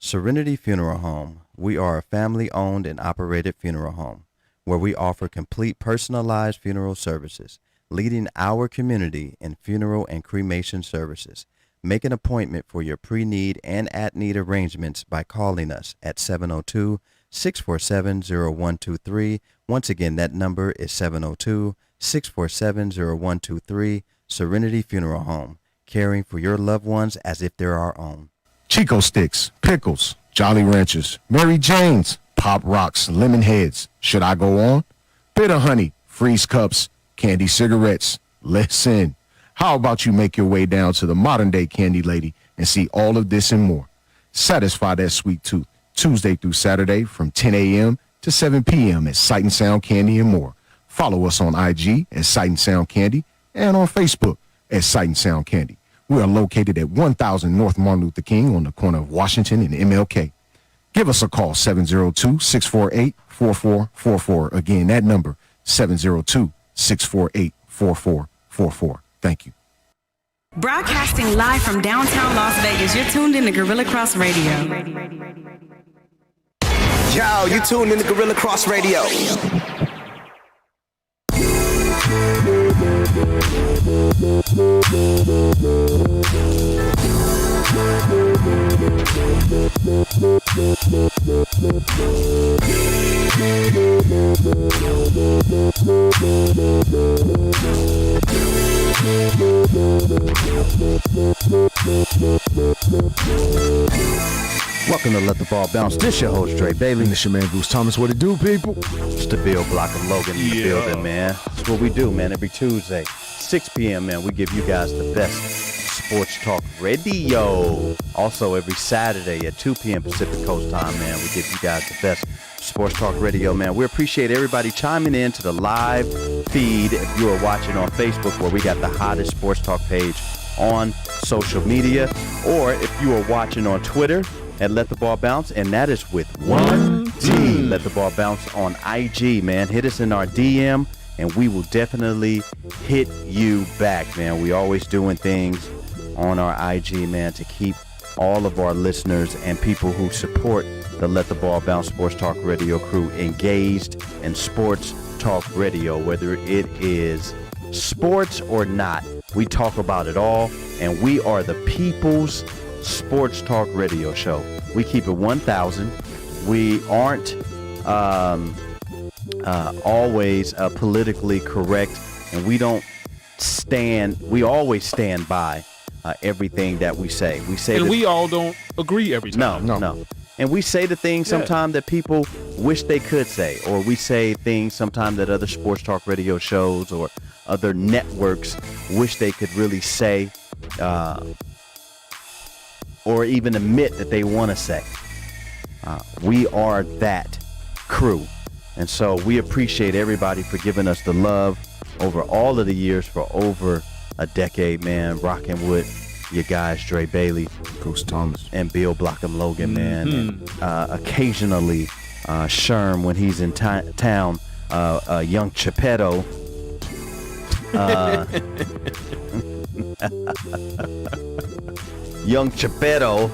Serenity Funeral Home. We are a family-owned and operated funeral home where we offer complete personalized funeral services, leading our community in funeral and cremation services. Make an appointment for your pre-need and at-need arrangements by calling us at 702-647-0123. Once again, that number is 702-647-0123. Serenity Funeral Home, caring for your loved ones as if they're our own. Chico Sticks, Pickles, Jolly Ranchers, Mary Jane's, Pop Rocks, Lemon Heads. Should I go on? Bitter Honey, Freeze Cups, Candy Cigarettes. Listen. How about you make your way down to the modern day Candy Lady and see all of this and more? Satisfy that sweet tooth Tuesday through Saturday from 10 a.m. to 7 p.m. at Sight and Sound Candy and more. Follow us on IG at Sight and Sound Candy and on Facebook at Sight and Sound Candy. We are located at 1000 North Martin Luther King on the corner of Washington and MLK. Give us a call, 702-648-4444. Again, that number, 702-648-4444. Thank you. Broadcasting live from downtown Las Vegas, you're tuned in to Gorilla Cross Radio. Yo, you tuned in to Gorilla Cross Radio. Welcome to Let the Ball Bounce. This your host, Dre Bailey. This your man, Bruce Thomas. What it do, people? It's the Bill Blockham Logan in the building, man. That's what we do, man. Every Tuesday, 6 p.m., man, we give you guys the best sports talk radio. Also, every Saturday at 2 p.m. Pacific Coast time, man, we give you guys the best sports talk radio, man. We appreciate everybody chiming in to the live feed if you are watching on Facebook, where we got the hottest sports talk page on social media, or if you are watching on Twitter at Let the Ball Bounce, and that is with one T. Let the Ball Bounce on IG, man. Hit us in our DM, and we will definitely hit you back, man. We always doing things on our IG, man, to keep all of our listeners and people who support the Let the Ball Bounce Sports Talk Radio crew engaged in sports talk radio, whether it is sports or not. We talk about it all, and we are the people's sports talk radio show. We keep it 1,000. We aren't always politically correct, and we always stand by everything that we say. And we all don't agree every time. No. And we say the things sometimes that people wish they could say, or we say things sometimes that other sports talk radio shows or other networks wish they could really say, or even admit that they want to say. We are that crew. And so we appreciate everybody for giving us the love over all of the years, for over a decade, man, rocking with you guys, Dre Bailey, Bruce Thomas, and Bill Blockham Logan, man. And occasionally, Sherm, when he's in town, young Geppetto. Young Geppetto.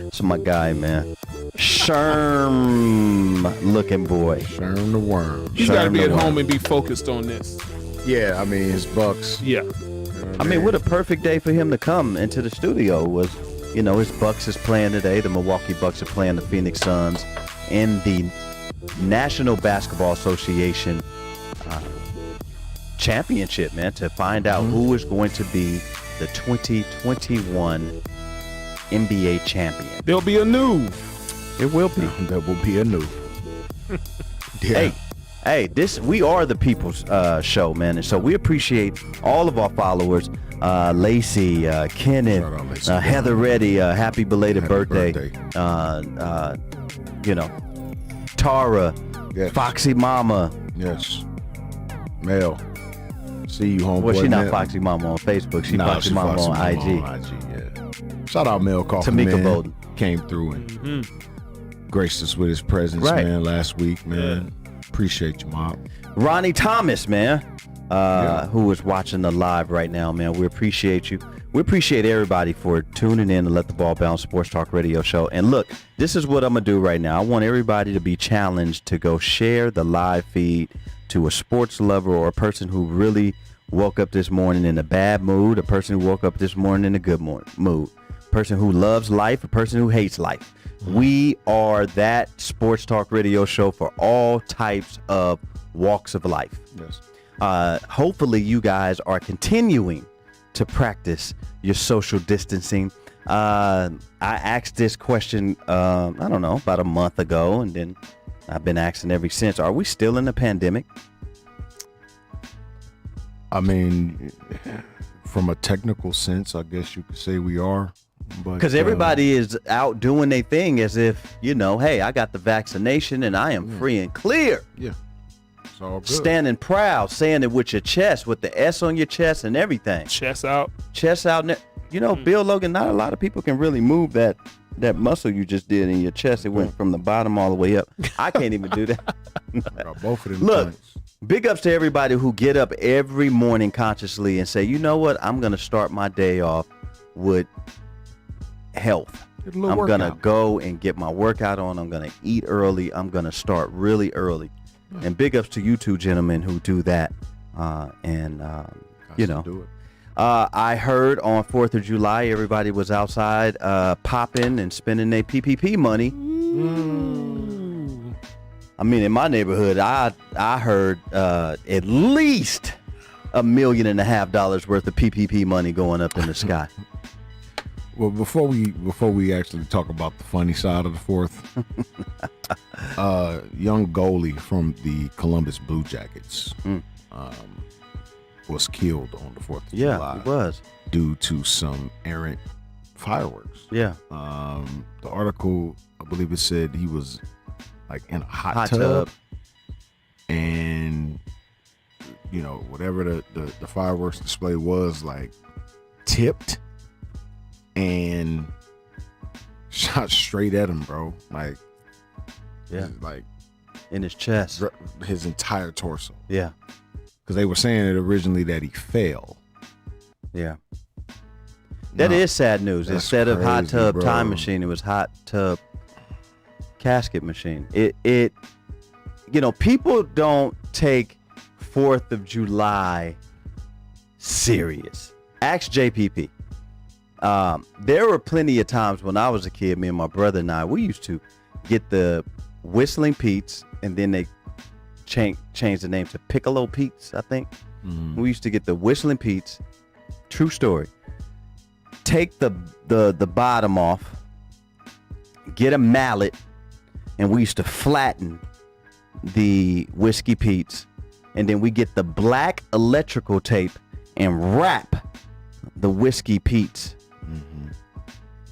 It's my guy, man. Sherm looking boy. Sherm the Worm. He's got to be at home and be focused on this. Yeah, I mean, it's Bucks. Yeah. I mean, what a perfect day for him to come into the studio was, you know, his Bucks is playing today. The Milwaukee Bucks are playing the Phoenix Suns in the National Basketball Association championship, man, to find out who is going to be the 2021 NBA champion. There'll be a new. It will be. There will be a new. Yeah. Hey, we are the people's show, man, and so we appreciate all of our followers. Lacey, Kenneth, Heather Reddy, happy belated birthday. You know, Tara, yes. Foxy Mama. Yes. Mel. See you, homeboy. Well, she's not Mel. Foxy Mama on Facebook. She's Foxy Mama on IG. Yeah. Shout out Mel Coffin, Tamika man. Bowden. Came through and graced us with his presence, man, last week, man. Appreciate you, Mom. Ronnie Thomas, man, who is watching the live right now, man. We appreciate you. We appreciate everybody for tuning in to Let the Ball Bounce Sports Talk Radio Show. And look, this is what I'm going to do right now. I want everybody to be challenged to go share the live feed to a sports lover or a person who really woke up this morning in a bad mood, a person who woke up this morning in a good mood, a person who loves life, a person who hates life. We are that sports talk radio show for all types of walks of life. Yes. Hopefully you guys are continuing to practice your social distancing. I asked this question, I don't know, about a month ago, and then I've been asking ever since. Are we still in a pandemic? I mean, from a technical sense, I guess you could say we are. Because everybody is out doing their thing as if, hey, I got the vaccination and I am free and clear. Yeah. It's all good. Standing proud, saying it with your chest, with the S on your chest and everything. Chest out. Chest out. Bill Logan, not a lot of people can really move that muscle you just did in your chest. It went from the bottom all the way up. I can't even do that. Got both of them. Look, joints. big ups to everybody who get up every morning consciously and say, you know what? I'm going to start my day off with health. I'm going to go and get my workout on. I'm going to eat early. I'm going to start really early. And big ups to you two gentlemen who do that. Do it. I heard on 4th of July, everybody was outside popping and spending their PPP money. I mean, in my neighborhood, I heard at least $1.5 million worth of PPP money going up in the sky. Well, before we actually talk about the funny side of the 4th, young goalie from the Columbus Blue Jackets was killed on the 4th of July. Yeah, he was. Due to some errant fireworks. Yeah. The article, I believe it said he was like in a hot tub. And, whatever the fireworks display was, like, tipped and shot straight at him, bro. Like, like in his chest, his entire torso. Yeah, because they were saying it originally that he fell. Yeah, that is sad news. Instead of hot tub time machine, it was hot tub casket machine. It people don't take 4th of July serious. Ask JPP. There were plenty of times when I was a kid, me and my brother and I, we used to get the Whistling Pete's, and then they changed the name to Piccolo Pete's, I think. We used to get the Whistling Pete's. True story. Take the bottom off, get a mallet, and we used to flatten the Whiskey Pete's, and then we get the black electrical tape and wrap the Whiskey Pete's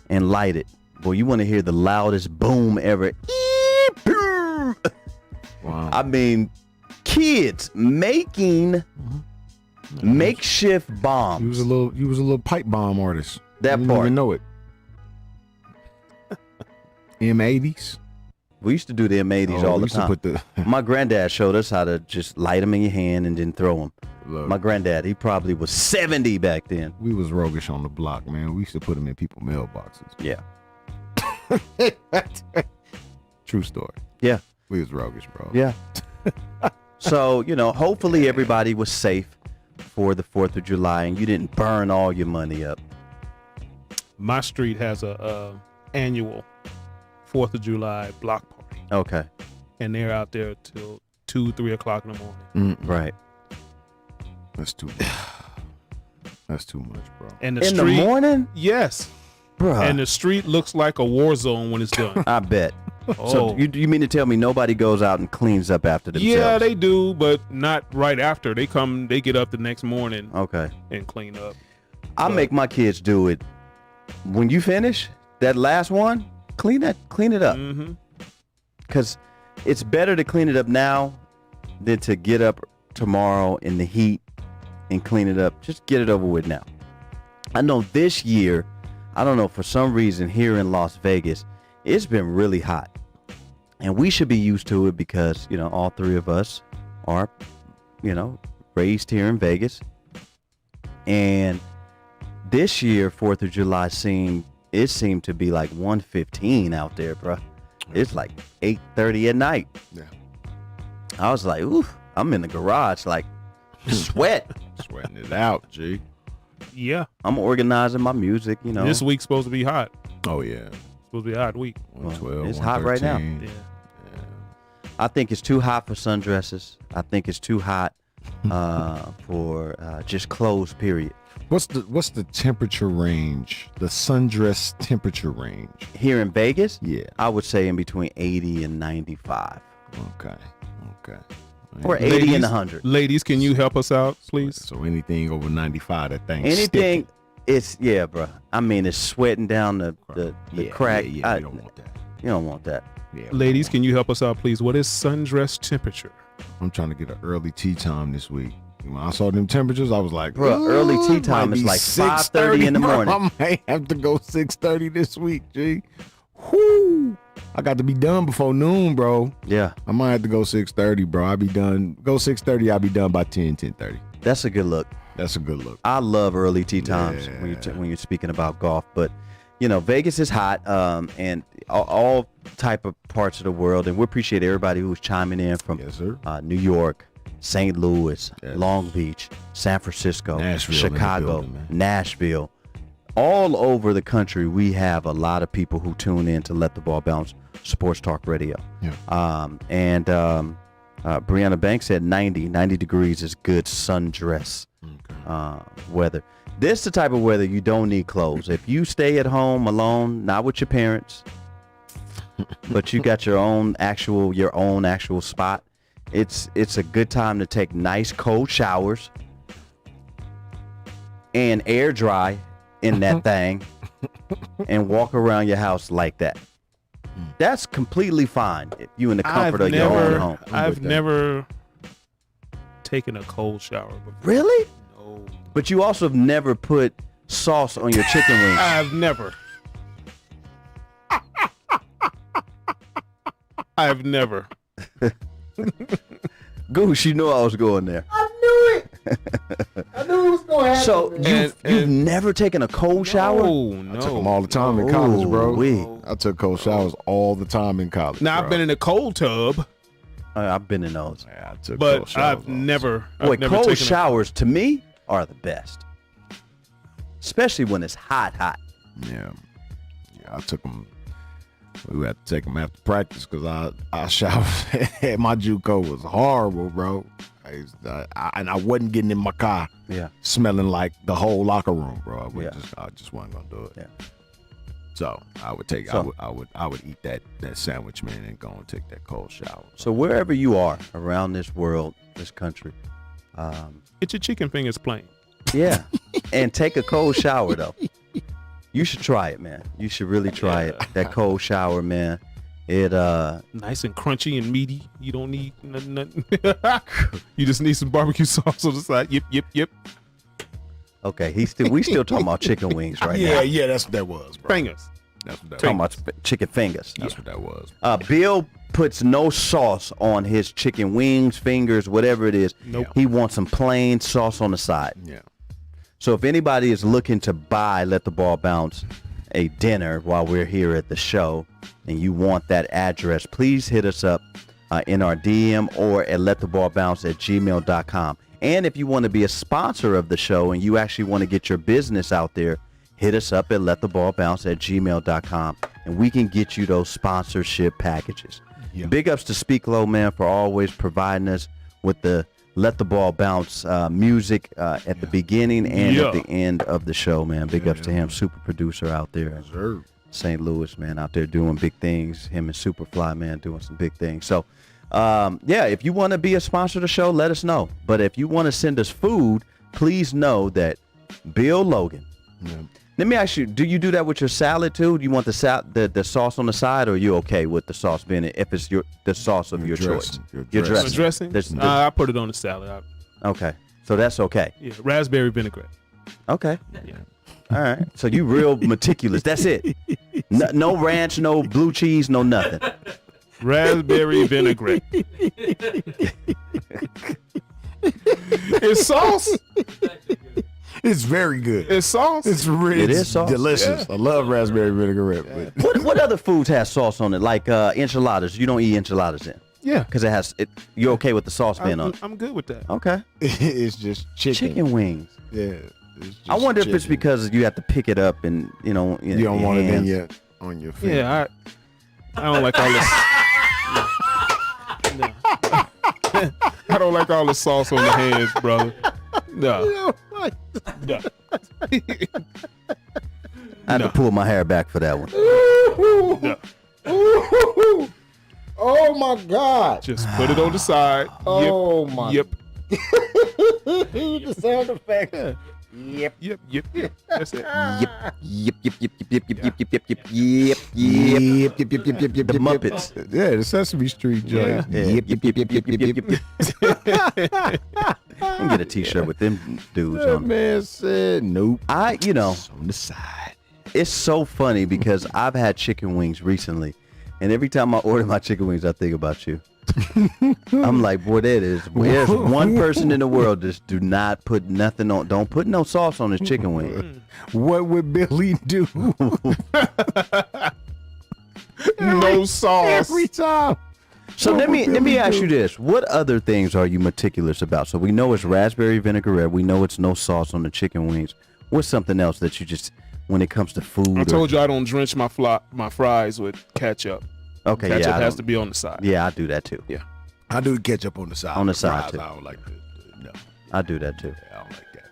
and light it. Boy, you want to hear the loudest boom ever. Wow. I mean, kids making makeshift bombs. He was a little pipe bomb artist. That you part. Didn't even know it. M80s. We used to do the M80s all the time. My granddad showed us how to just light them in your hand and then throw them. Look, my granddad, he probably was 70 back then. We was roguish on the block, man. We used to put them in people's mailboxes. Yeah. True story. Yeah. We was roguish, bro. Yeah. So, hopefully everybody was safe for the 4th of July and you didn't burn all your money up. My street has a annual 4th of July block party. Okay. And they're out there till 2-3 o'clock in the morning. Right. That's too much. That's too much, bro. And the morning? Yes. Bruh. And the street looks like a war zone when it's done. I bet. Oh. So you mean to tell me nobody goes out and cleans up after themselves? Yeah, they do, but not right after. They get up the next morning and clean up. I make my kids do it. When you finish that last one, clean it up. Because it's better to clean it up now than to get up tomorrow in the heat and clean it up. Just get it over with now. I know this year, I don't know, for some reason here in Las Vegas, it's been really hot. And we should be used to it because, all three of us are, raised here in Vegas. And This year, 4th of July seemed to be like 1:15 out there, bro. It's like 8:30 at night. Yeah. I was like, ooh, I'm in the garage, like sweat. Sweating it out, G. Yeah. I'm organizing my music, you know. This week's supposed to be hot. Oh, yeah. Supposed to be a hot week. 112, it's hot right now. 113. Yeah. I think it's too hot for sundresses. I think it's too hot for just clothes, period. What's the temperature range? The sundress temperature range? Here in Vegas, Yeah. I would say in between 80 and 95. Okay. Or 80 and 100. Ladies, can you help us out, please? So anything over 95, that thing. Anything, it's, yeah, bro. I mean, it's sweating down the crack. Yeah, you don't want that. You don't want that. Yeah, Ladies, can you help us out, please? What is sundress temperature? I'm trying to get an early tea time this week. When I saw them temperatures, I was like, Bro, early tea time is like 5:30 in the morning. I might have to go 6:30 this week, G. Whoo! I got to be done before noon, bro. Yeah, I might have to go 6:30, bro. I'll be done. Go 6:30. I'll be done by 10:30. that's a good look. That's a good look. I love early tea times Yeah. when you're speaking about golf. But you know, Vegas is hot, and all type of parts of the world. And we appreciate everybody who's chiming in from Yes, sir. New York, St. Louis, Yes. Long Beach, San Francisco, Nashville in the Chicago, building, man. Nashville. All over the country, we have a lot of people who tune in to Let the Ball Bounce Sports Talk Radio. Yeah. Brianna Banks said 90 degrees is good sundress weather. This is the type of weather you don't need clothes. If you stay at home alone, not with your parents, but you got your own actual spot, it's a good time to take nice cold showers and air dry in that thing and walk around your house like that. That's completely fine if you in the comfort of your own home. I've never taken a cold shower before. Really? No. But you also have never put sauce on your chicken wings. I've never. I've never. Goose, you knew I was going there. I knew it. I knew it was going to happen. So man. you've never taken a cold shower? No. I took them all the time in college, bro. Ooh-wee. I took cold showers all the time in college. Now, I've bro. been in a cold tub, I've been in those. Yeah, I took cold but showers I've all the never. Boy, I've never cold taken showers to me are the best, especially when it's hot. Yeah, I took them. We had to take them after practice because I showered. My JUCO was horrible, bro. And I wasn't getting in my car Yeah. smelling like the whole locker room, bro. I Yeah. just wasn't gonna do it. Yeah. So I would take. So- I would eat that sandwich, man, and go and take that cold shower. So wherever you are around this world, this country, Get your chicken fingers plain. yeah, and take a cold shower though. You should try it, man. You should really try it. That cold shower, man. It Nice and crunchy and meaty. You don't need nothing. You just need some barbecue sauce on the side. Yep. okay. We still talking about chicken wings right now. Yeah, that's what that was, bro. Fingers. That's what that Talking was. about chicken fingers. That's what that was. Bill puts no sauce on his chicken wings, fingers, whatever it is. Nope. He wants some plain sauce on the side. Yeah. So if anybody is looking to buy Let the Ball Bounce a dinner while we're here at the show and you want that address, please hit us up in our DM or at lettheballbounce@gmail.com. And if you want to be a sponsor of the show and you actually want to get your business out there, hit us up at lettheballbounce@gmail.com and we can get you those sponsorship packages. Yeah. Big ups to Speak Low, man, for always providing us with the Let the Ball Bounce music at the beginning and at the end of the show, man. Big ups to him, super producer out there in Sure. St. Louis, man, out there doing big things. Him and Superfly, man, doing some big things. So, if you want to be a sponsor of the show, let us know. But if you want to send us food, please know that Bill Logan. Yeah. Let me ask you, do you do that with your salad too? Do you want the sauce on the side, or are you okay with the sauce being it if it's the sauce of your choice? Your Your The dressing? There's- I put it on the salad. Okay, so that's okay. Yeah, raspberry vinaigrette. Okay. Yeah. All right. So you real meticulous. That's it. No ranch, no blue cheese, no nothing. Raspberry vinaigrette. It's sauce. It's very good. It's sauce. It's really It is sauce. delicious. I love raspberry vinaigrette. But What other foods has sauce on it? Like enchiladas. You don't eat enchiladas then? yeah. Because it has it. You're okay with the sauce being on it? I'm good with that. Okay. it's just chicken. Chicken wings. Yeah. It's just I wonder if it's chicken. because you have to pick it up and you don't want it in your. on your finger. Yeah, I don't like all this. No. I don't like all the sauce on the hands, brother. No. No. I had to pull my hair back for that one. No. Ooh. Oh my God. Just put it on the side. Oh, yep. my- Yep. The sound effect. Yep. That's it. Yep, yep, yep, yep, yep, yep, yep, yep, yep, yep, yep. The Muppets. Yeah, the Sesame Street joint. Yeah. Yep, yep, yep, yep, yep, yep, yep. I can get a T-shirt with them dudes That on it. man said nope. On the side. It's so funny because I've had chicken wings recently, and every time I order my chicken wings, I think about you. I'm like, boy, there's one person in the world just do not put nothing on. Don't put no sauce on his chicken wing. What would Billy do? No sauce. Every time. So What let would me Billy ask do? you this: what other things are you meticulous about? So we know it's raspberry vinaigrette. We know it's no sauce on the chicken wings. What's something else that you just, when it comes to food? I told you I don't drench my fries with ketchup. Okay, Ketchup yeah, I has don't- to be on the side. Yeah, I do that too. Yeah. I do ketchup on the side. On the Fries, side, too. I don't like no. I do that too. I don't like that.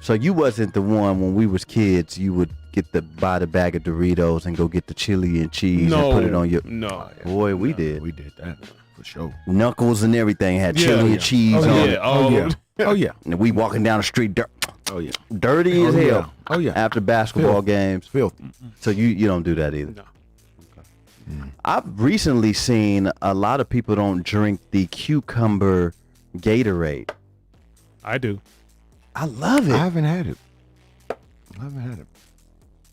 So you wasn't the one when we was kids. You would buy the bag of Doritos and go get the chili and cheese No. and put it on your. No. Boy, we did. We did that for sure. Knuckles and everything had Yeah. chili Yeah. and cheese Oh, on yeah. it. Oh, yeah. Oh yeah. And we walking down the street Oh yeah. dirty as Oh, yeah. hell. Oh, yeah. After basketball games. Filthy. So you don't do that either. No. I've recently seen a lot of people don't drink the cucumber Gatorade. I do. I love I it. haven't had it.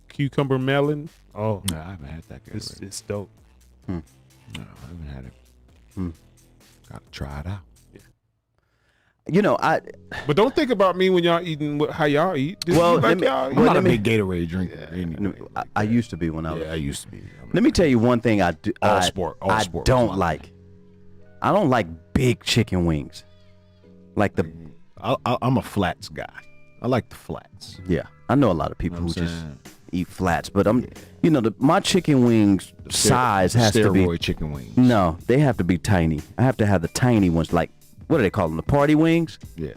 Cucumber melon. Oh, No, I haven't had that. it's dope. No, I haven't had it. Gotta try it out. You know, But don't think about me when y'all eating how y'all eat. This Well, is let like me- y'all eat. I'm not let a me- big Gatorade drinker. Anyway. I used to be when I was. Yeah, I used to be. Let me tell you one thing I do. All I sport don't was like. I don't like big chicken wings. Like the I'm a flats guy. I like the flats. yeah. I know a lot of people Know who what I'm just saying? eat flats, but you know, my chicken wings size has to be. Steroid chicken wings. No, they have to be tiny. I have to have the tiny ones. Like what do they call them? The party wings. Yeah.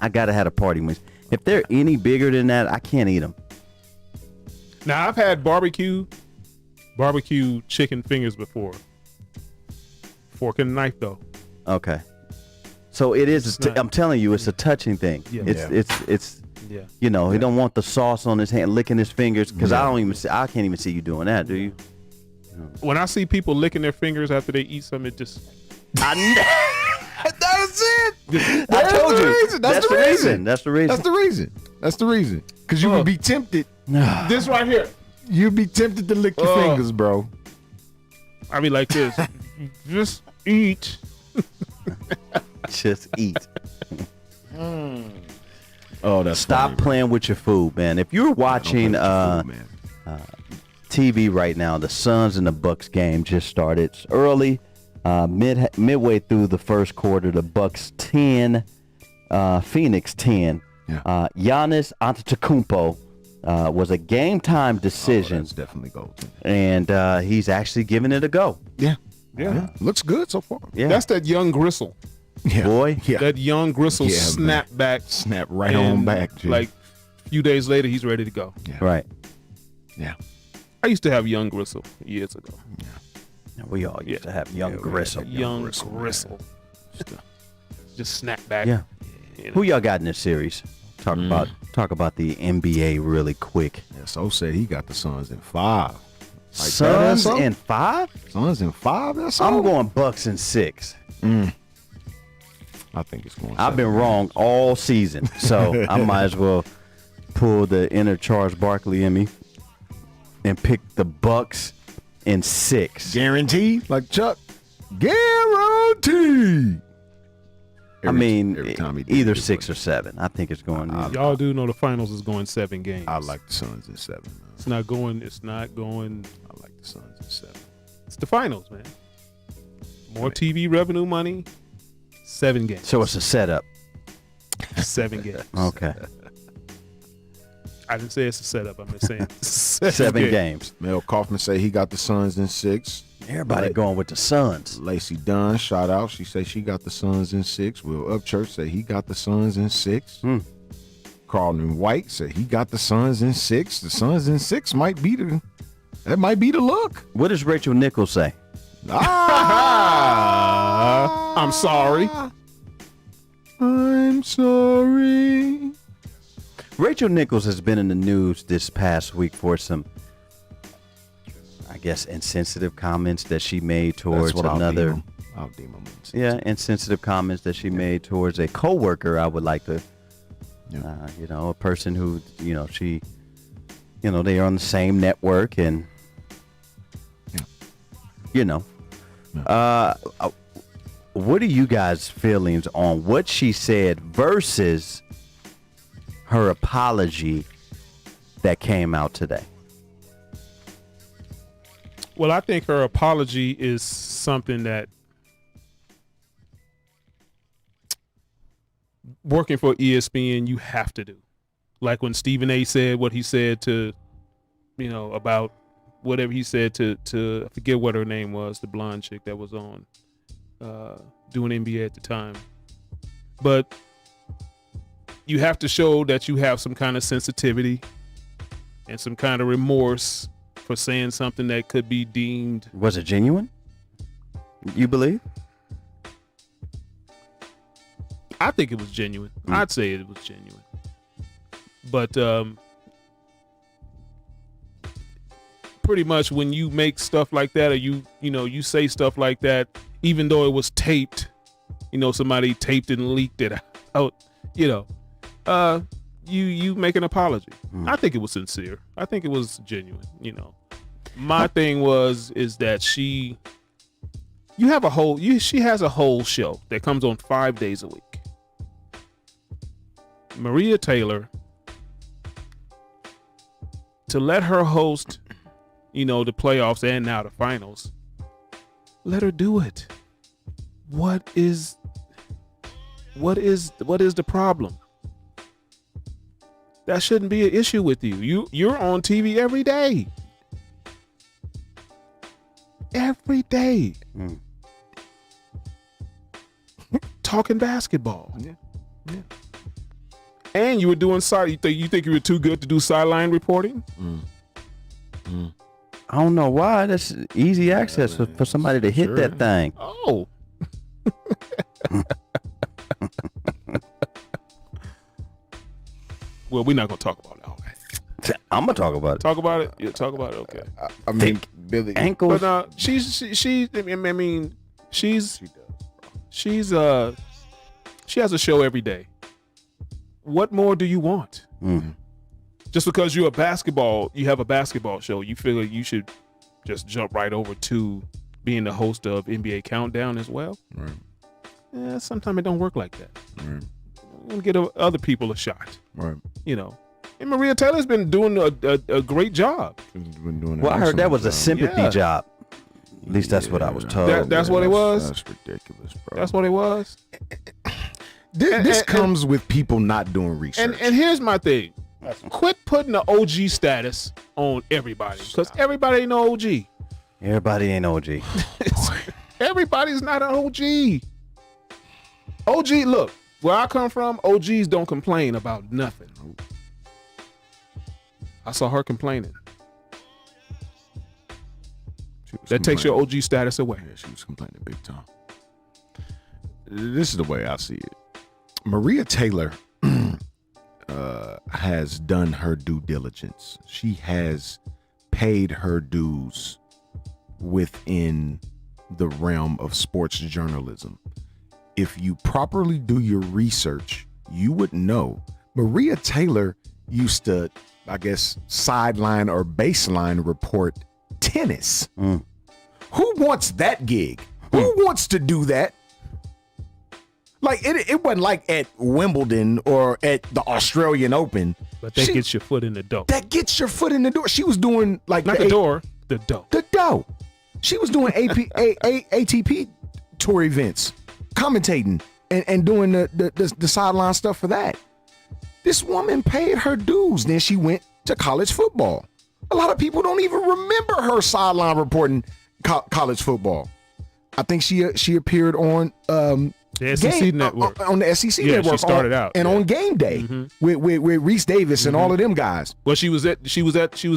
I gotta have the party wings. If they're any bigger than that, I can't eat them. Now I've had barbecue chicken fingers before. Fork and knife though. Okay. So it is. It's not- I'm telling you, it's a touching thing. Yeah. It's. Yeah. You know, he don't want the sauce on his hand, licking his fingers, because I can't even see you doing that. Do you? When I see people licking their fingers after they eat something, it just That's it. I That's told the you. reason. That's the reason. That's the reason. That's the reason. Because you would be tempted. this right here. You'd be tempted to lick your fingers, bro. I be like this. Just eat. Just eat. Oh, that's Stop funny, bro. playing with your food, man. If you're watching Don't play with food, man. TV right now, the Suns and the Bucks game just started. It's early, midway through the first quarter. The Bucks 10, Phoenix 10. Yeah. Giannis Antetokounmpo was a game time decision, That's definitely gold. and he's actually giving it a go. Yeah. Yeah. Looks good so far. Yeah, That's that young Gristle. Yeah. boy. Yeah. That young Gristle Yeah, snap back. Snap right and on back. G. Like a few days later, he's ready to go. Right. Yeah. I used to have young Gristle years ago. We all used to have young Grissom. Young Gristle. Just snap back. Yeah. You know. Who y'all got in this series? Talk about the NBA really quick. Yeah, so said he got the Suns in 5. Suns that's in 5? Suns in 5. That's I'm all? going Bucks in 6. I think it's going. I've been wrong all season, so I might as well pull the inner Charles Barkley in me and pick the Bucks in 6. Guaranteed, like Chuck. Guaranteed. every time he either did, 6 or 7. I think it's going. Y'all do know the finals is going 7 games. I like the Suns in 7. Man. It's not going. I like the Suns in 7. It's the finals, man. More TV revenue money. 7 games. So it's a setup. 7 games. Okay. I didn't say it's a setup. I'm just saying 7 games. Mel Kaufman say he got the Suns in 6. Everybody going with the Suns. Lacey Dunn, shout out. She say she got the Suns in 6. Will Upchurch say he got the Suns in 6. Carlton White said he got the Suns in 6. The Suns in 6 might be the look. What does Rachel Nichols say? I'm sorry. I'm sorry. Rachel Nichols has been in the news this past week for some, I guess, insensitive comments that she made towards another. I'll deem them. Yeah, insensitive comments that she made towards a coworker. I would like to, a person who, they are on the same network and, what are you guys' feelings on what she said versus her apology that came out today? Well, I think her apology is something that working for ESPN you have to do. Like when Stephen A. said what he said to, about whatever he said to I forget what her name was, the blonde chick that was on doing NBA at the time. But you have to show that you have some kind of sensitivity and some kind of remorse for saying something that could be deemed. Was it genuine? You believe? I think it was genuine. I'd say it was genuine. But pretty much when you make stuff like that, or you say stuff like that, even though it was taped, somebody taped and leaked it out, you make an apology. I think it was sincere. I think it was genuine. My thing is that she has a whole show that comes on 5 days a week. Maria Taylor, to let her host, the playoffs and now the finals, let her do it. What is the problem? That shouldn't be an issue with you. You're on TV every day. Every day. Talking basketball. Yeah. And you were doing you think you were too good to do sideline reporting? I don't know why. That's easy access for somebody to hit that thing. Oh. Well, we're not gonna talk about it. All right. I'm gonna talk about it. Talk about it. Yeah, talk about it. Okay. I mean, Billy Ankles. But she has a show every day. What more do you want? Just because you have a basketball show, you feel like you should just jump right over to being the host of NBA Countdown as well? Right. Yeah, sometimes it don't work like that. Right. We'll get other people a shot. Right. And Maria Taylor's been doing a great job. I heard that was a sympathy job. At least that's what I was told. That's what it was? That's ridiculous, bro. That's what it was? This comes with people not doing research. And here's my thing. Quit putting the OG status on everybody, because everybody ain't no OG. Everybody ain't OG. Everybody's not an OG. OG, look, where I come from, OGs don't complain about nothing. I saw her complaining. That takes your OG status away. Yeah, she was complaining big time. This is the way I see it. Maria Taylor has done her due diligence. She has paid her dues within the realm of sports journalism. If you properly do your research, you would know Maria Taylor used to, I guess, sideline or baseline report tennis. Who wants that gig? Who wants to do that? like it wasn't like at Wimbledon or at the Australian Open. But that gets your foot in the door. That gets your foot in the door. She was doing like Not the door, the dough. The dough. She was doing ATP tour events, commentating and doing the sideline stuff for that. This woman paid her dues. Then she went to college football. A lot of people don't even remember her sideline reporting college football. I think she appeared on the SEC network. On the SEC network. She started out on Game Day with Reese Davis and all of them guys. Well, she was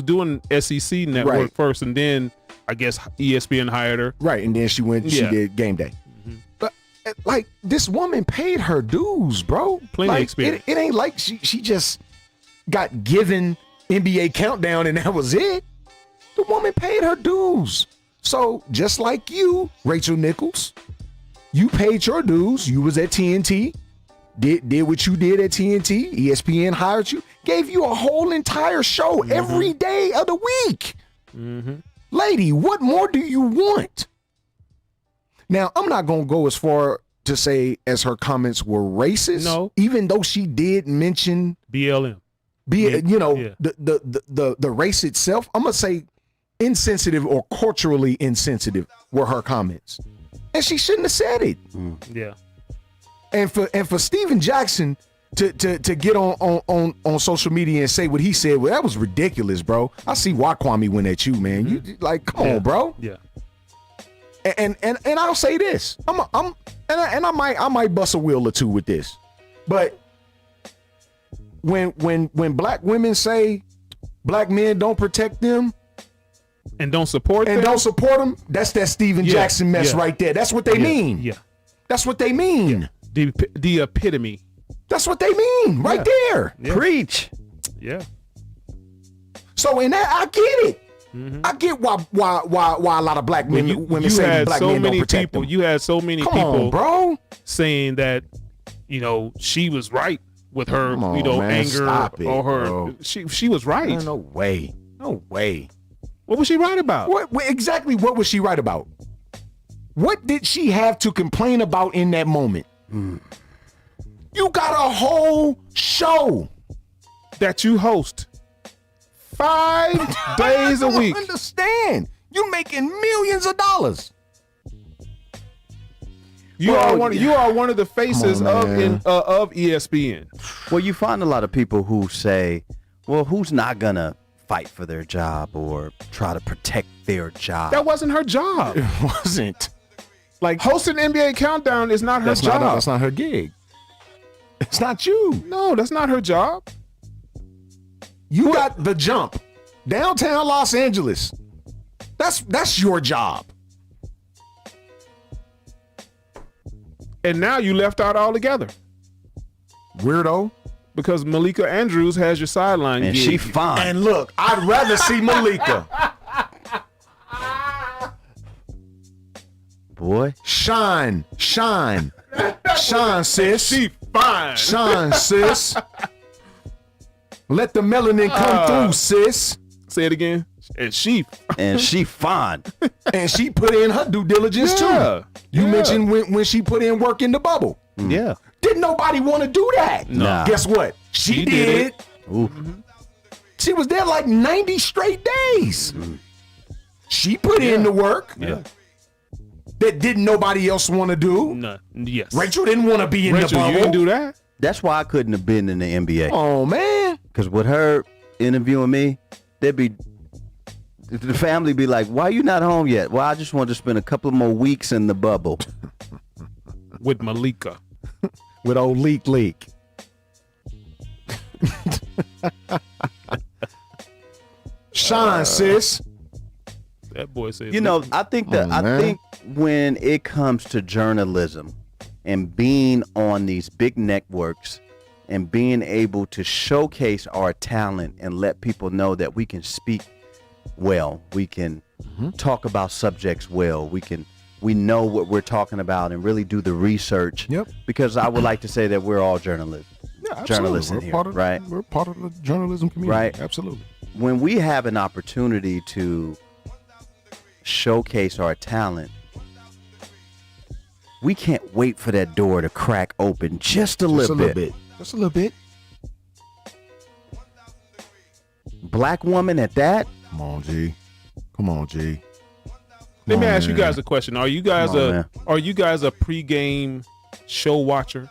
doing SEC network Right. first, and then I guess ESPN hired her. Right, and then she went. She Yeah. did Game Day. But like this woman paid her dues, bro. Plenty of Like, experience. It ain't like she just got given NBA Countdown and that was it. The woman paid her dues. So just like you, Rachel Nichols, you paid your dues. You was at TNT, did what you did at TNT. ESPN hired you, gave you a whole entire show every day of the week. Lady, what more do you want? Now, I'm not going to go as far to say as her comments were racist. No. Even though she did mention BLM. the race itself. I'm going to say insensitive or culturally insensitive were her comments. And she shouldn't have said it. Yeah. And for Steven Jackson to get on social media and say what he said, well, that was ridiculous, bro. I see why Kwame went at you, man. You like, come on, bro. Yeah. And I'll say this. I might bust a wheel or two with this. But when black women say black men don't protect them And don't support and them. don't support them, that's that Steven Jackson mess right there. That's what they mean. Yeah. That's what they mean. The epitome. That's what they mean right there. Preach. Yeah. So in that, I get it. I get why a lot of black men women say had black so men many don't protect people. them. You had so many Come people, on, bro. saying that she was right with her Come on, man. anger Stop it, or her. bro. She was right. No way. No way. What was she right about? What exactly? What was she right about? What did she have to complain about in that moment? You got a whole show That you host 5 days a week. I don't understand. You making millions of dollars. You Well, are one of the faces Come on, man. of ESPN. Well, you find a lot of people who say, well, who's not going to fight for their job or try to protect their job? That wasn't her job. It wasn't. Like hosting NBA Countdown is not her That's job. not. That's not her gig. It's not you. No, that's not her job. You got the jump. Downtown Los Angeles. That's your job. And now you left out altogether Weirdo. because Malika Andrews has your sideline And gig. she fine. And look, I'd rather see Malika. Boy. Shine, sis. She fine. Shine, sis. Let the melanin come through, sis. Say it again. And she. And she fine. And she put in her due diligence Yeah, too. You yeah. mentioned when she put in work in the bubble. Yeah. Didn't nobody want to do that? Nah. Guess what? She did did. it. Ooh. She was there like 90 straight days. She put in the work Yeah. that didn't nobody else want to do. No. Yes. Rachel didn't want to be in the Rachel, bubble. you didn't do that. That's why I couldn't have been in the NBA. Oh man. Because with her interviewing me, the family be like, why you not home yet? Well, I just want to spend a couple more weeks in the bubble. With Malika. With old leak. Shine, sis. That boy said. You know, I think that Oh, man. I think when it comes to journalism and being on these big networks and being able to showcase our talent and let people know that we can speak well, we can talk about subjects well, we know what we're talking about and really do the research. Yep. Because I would like to say that we're all journalists. Journalists in here, right? We're part of the journalism community. Right. Absolutely. When we have an opportunity to showcase our talent, We can't wait for that door to crack open just a little bit. Just a little bit. Black woman at that? Come on, G. Come on, G. Let me ask you guys a question. Are you guys Come on, are you guys a pregame show watcher?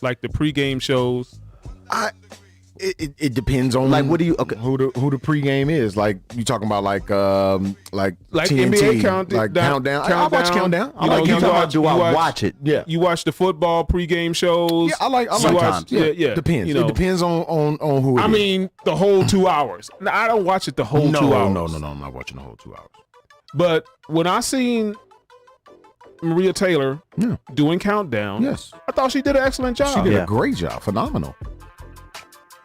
Like the pregame shows? It depends on Like, what do you? Okay. who the pregame is. Like you talking about like TNT, NBA countdown. like countdown. I watch countdown. I You know, like you countdown. watch- Do I you watch it? Yeah. You watch the football pregame shows? Yeah, I like Sometimes. Yeah. Depends. You know, It depends on who it I is. mean, the whole 2 hours. No, I don't watch it the whole 2 hours. No, I'm not watching the whole 2 hours. But when I seen Maria Taylor Yeah. doing countdown, Yes. I thought she did an excellent job. She did Yeah. a great job. Phenomenal.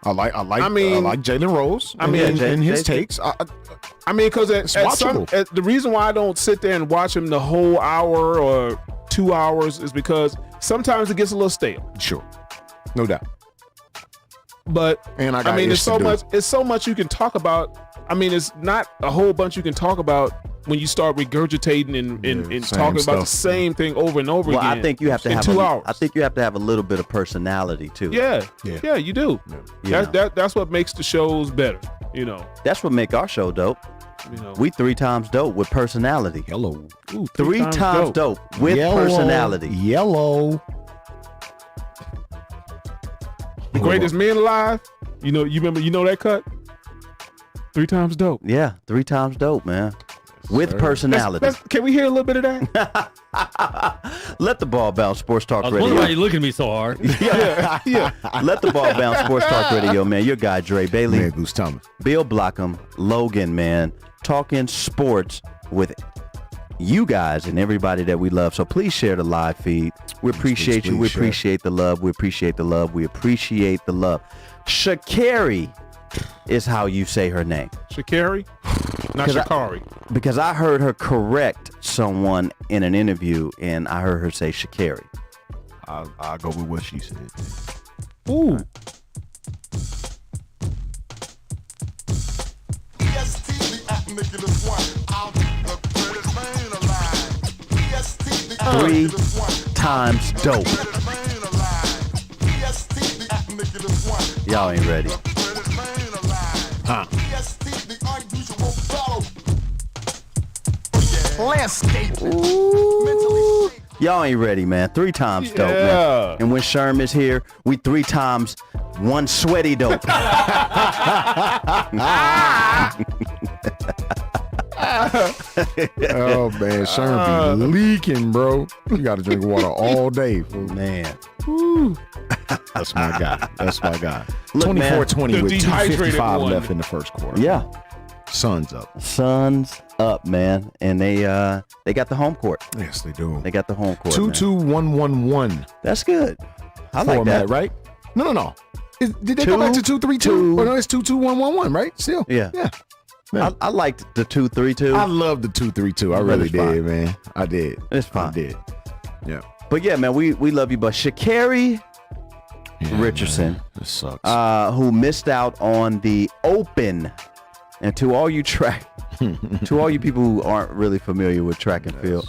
I like I mean- Jalen Rose. I mean, and his Jay- takes. I mean, because watchable. the reason why I don't sit there and watch him the whole hour or 2 hours is because sometimes it gets a little stale. Sure, no doubt. But And I got mean, ish to do. it's so much you can talk about. I mean, it's not a whole bunch you can talk about when you start regurgitating and Yeah, same talking about the stuff. same thing over and over Well, again. I think you have to in have 2 hours. I think you have to have a little bit of personality too. Yeah, Yeah. you do. You know. That's what makes the shows better. You know, That's what make our show dope. We 3 times dope with personality. Yellow. Ooh, 3 times dope with personality. Yellow. The greatest men alive. You remember that cut? 3 times dope. Yeah, 3 times dope, man. With personality. Can we hear a little bit of that? Let the ball bounce, Sports Talk I was wondering why Radio. you looking at me so hard. yeah. Let the ball bounce, Sports Talk Radio, man. Your guy, Dre Bailey, Man, Goose Thomas. Bill Blockham, Logan, man. Talking sports with you guys and everybody that we love. So please share the live feed. We appreciate you. We please share. appreciate the love. We appreciate the love. We appreciate the love. Sha'Carri is how you say her name. Sha'Carri, not 'Cause I- Sha'Carri. Because I heard her correct someone in an interview, and I heard her say Sha'Carri. I'll go with what she said. Ooh. Three times dope. Y'all ain't ready. Y'all ain't ready, man. 3 times dope, Yeah. man. And when Sherm is here, we 3 times 1 sweaty dope. Oh man, Sherm be leaking, bro. You got to drink water all day. Fool. Man. That's my guy. That's my guy. Look, man, 24-20 the with dehydrated 2:55 one. left in the first quarter. Yeah. Sun's up. Suns up, man. And they got the home court. Yes, they do. They got the home court. man. 2-2-1-1-1 That's good. I like format, that. right? No. Did they go back to 2-3-2? Or no, it's 2-2-1-1-1, right? Still. Yeah. Yeah. I liked the 2-3-2. I love the 2-3-2. I really It's fine. did, man. I did. It's fine. I did. Yeah. But yeah, man, we love you. But Sha'Carri Yeah, Richardson, man. This sucks. who missed out on the Open, and to all you to all you people who aren't really familiar with track and field,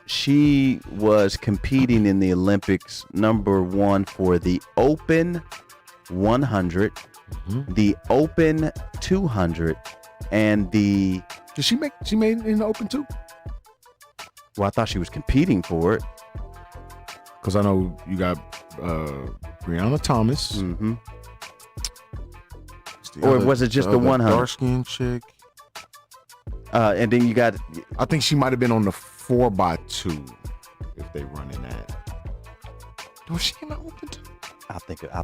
she was competing in the Olympics, #1 for the Open 100, the Open 200, and the. Did she made it in the Open too? Well, I thought she was competing for it. Because I know you got Brianna Thomas. Mm-hmm. Or was it just the 100? Dark skinned chick. And then you got. I think she might have been on the 4x2 if they running that. Was she in the Open too? I'll think of her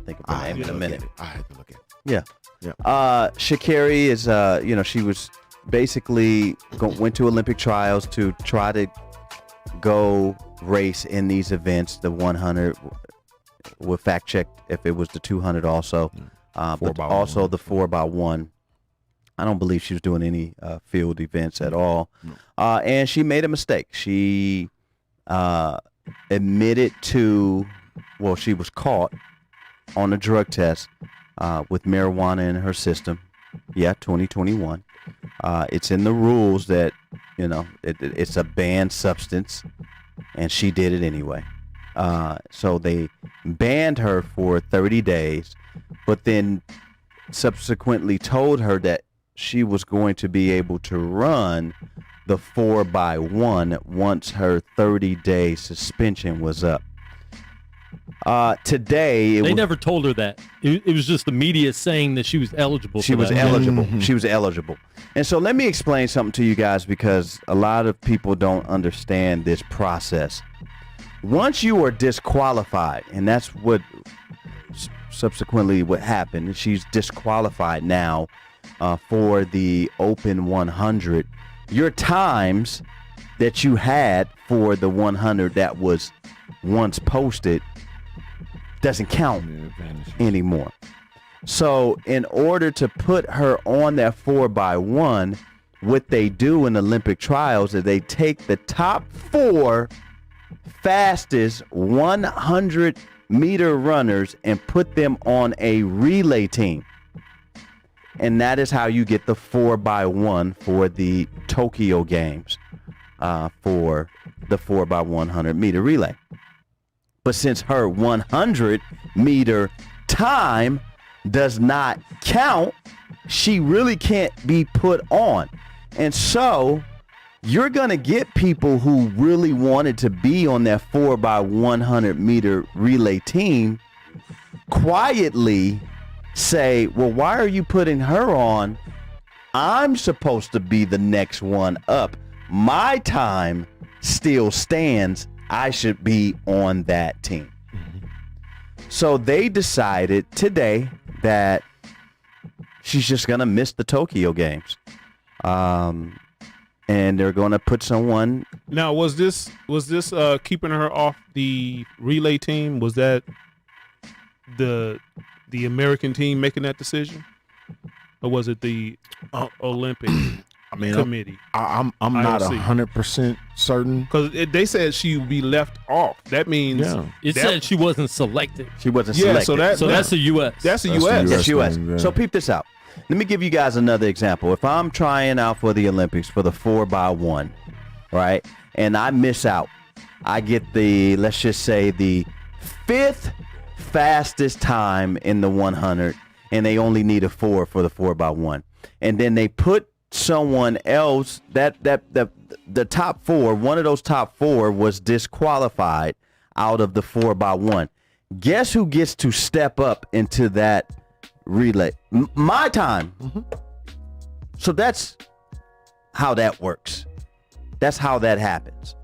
name in a minute. I had to look at it. Yeah. Yeah. Sha'Carri is, she was basically went to Olympic trials to try to go race in these events. The 100, we'll fact check if it was the 200 also, but 4x1. also the 4x1. I don't believe she was doing any field events at all. And she made a mistake. She admitted to, well, she was caught on a drug test with marijuana in her system. Yeah, 2021. It's in the rules that, it's a banned substance. and she did it anyway. So they banned her for 30 days, but then subsequently told her that she was going to be able to run the 4x1 once her 30-day suspension was up. Today, They never told her that. It was just the media saying that she was eligible. she for was that. eligible. She was eligible. And so let me explain something to you guys, because a lot of people don't understand this process. Once you are disqualified, and that's what subsequently what happened, she's disqualified now for the Open 100. Your times that you had for the 100 that was once posted doesn't count anymore. So in order to put her on that 4x1, what they do in Olympic trials is they take the top 4 fastest 100-meter runners and put them on a relay team. And that is how you get the 4x1 for the Tokyo Games, for the 4x100-meter relay. But since her 100-meter time does not count, she really can't be put on. And so you're going to get people who really wanted to be on that 4x100-meter relay team quietly say, well, why are you putting her on? I'm supposed to be the next one up. My time still stands. I should be on that team. So they decided today that she's just going to miss the Tokyo Games. And they're going to put someone. Now, was this keeping her off the relay team? Was that the American team making that decision, or was it the Olympic committee? I'm not IOC. 100% certain. Because they said she would be left off. That means It said she wasn't selected. She wasn't yeah. selected. So That's the U.S. That's the That's the U.S. US. Yes, U.S. thing, yeah. So peep this out. Let me give you guys another example. If I'm trying out for the Olympics for the 4x1, right, and I miss out, I get the, let's just say, the 5th fastest time in the 100, and they only need a 4 for the 4x1. And then they put someone else, the top 4, one of those top 4 was disqualified out of the 4x1. Guess who gets to step up into that relay? My time. So that's how that works. That's how that happens.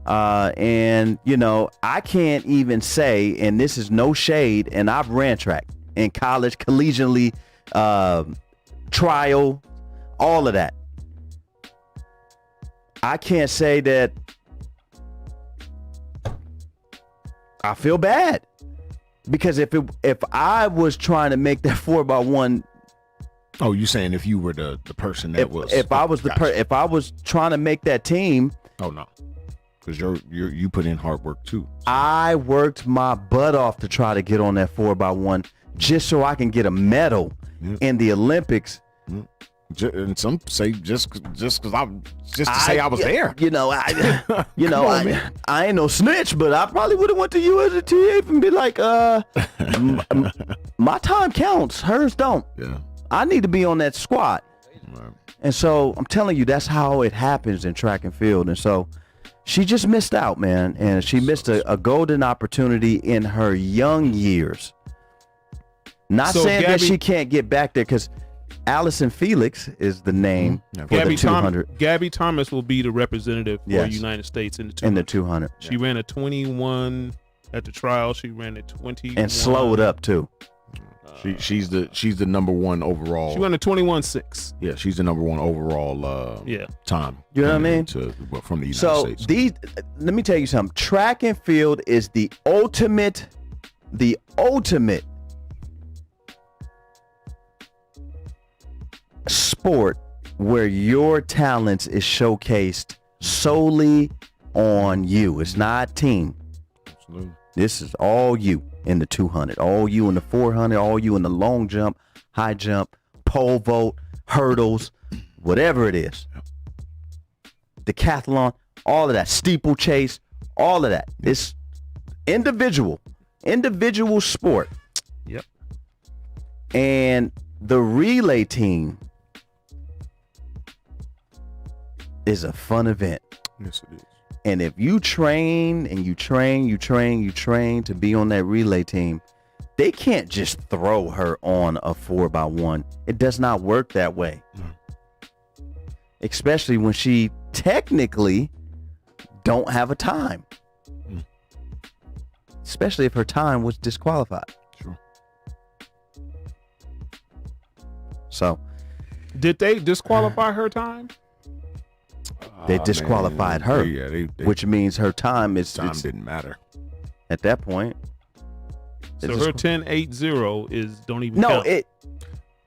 And you know, I can't even say, and this is no shade, and I've ran track in college, collegiately, trial, all of that. I can't say that I feel bad, because if I was trying to make that 4x1, Oh, you saying if you were the person that was? if I was if I was trying to make that team, Oh no, because you put in hard work too. I worked my butt off to try to get on that 4x1 just so I can get a medal in the Olympics. And some say just because I was there. You know, I ain't no snitch, but I probably would have went to USTA and be like, my time counts, hers don't. Yeah. I need to be on that squad. Right. And so I'm telling you, that's how it happens in track and field. And so she just missed out, man. And she missed a golden opportunity in her young years. Not So saying that Gabby- she can't get back there, because Allison Felix is the name for Gabby, the 200 Gabby Thomas will be the representative for Yes. the United States in the 200. in the 200. She ran a 21 at the trial. She ran a 21 And slowed up too. She's the number one overall. She ran a 21.6. Yeah, she's the number one overall. Yeah. Time. You know what I mean? From the United So States. let me tell you something. Track and field is the ultimate sport where your talents is showcased solely on you. It's not team. Absolutely. This is all you in the 200, all you in the 400, all you in the long jump, high jump, pole vault, hurdles, whatever it is. Decathlon, all of that, steeplechase, all of that. It's individual sport. Yep. And the relay team is a fun event. Yes, it is. And if you train and you train to be on that relay team, they can't just throw her on a 4x1. It does not work that way. Especially when she technically don't have a time. Especially if her time was disqualified. Sure. So Did they disqualify her time? they disqualified her, Yeah, which means her time is time it's- didn't matter. at that point. So it's her just- 10.80 is don't even no, count.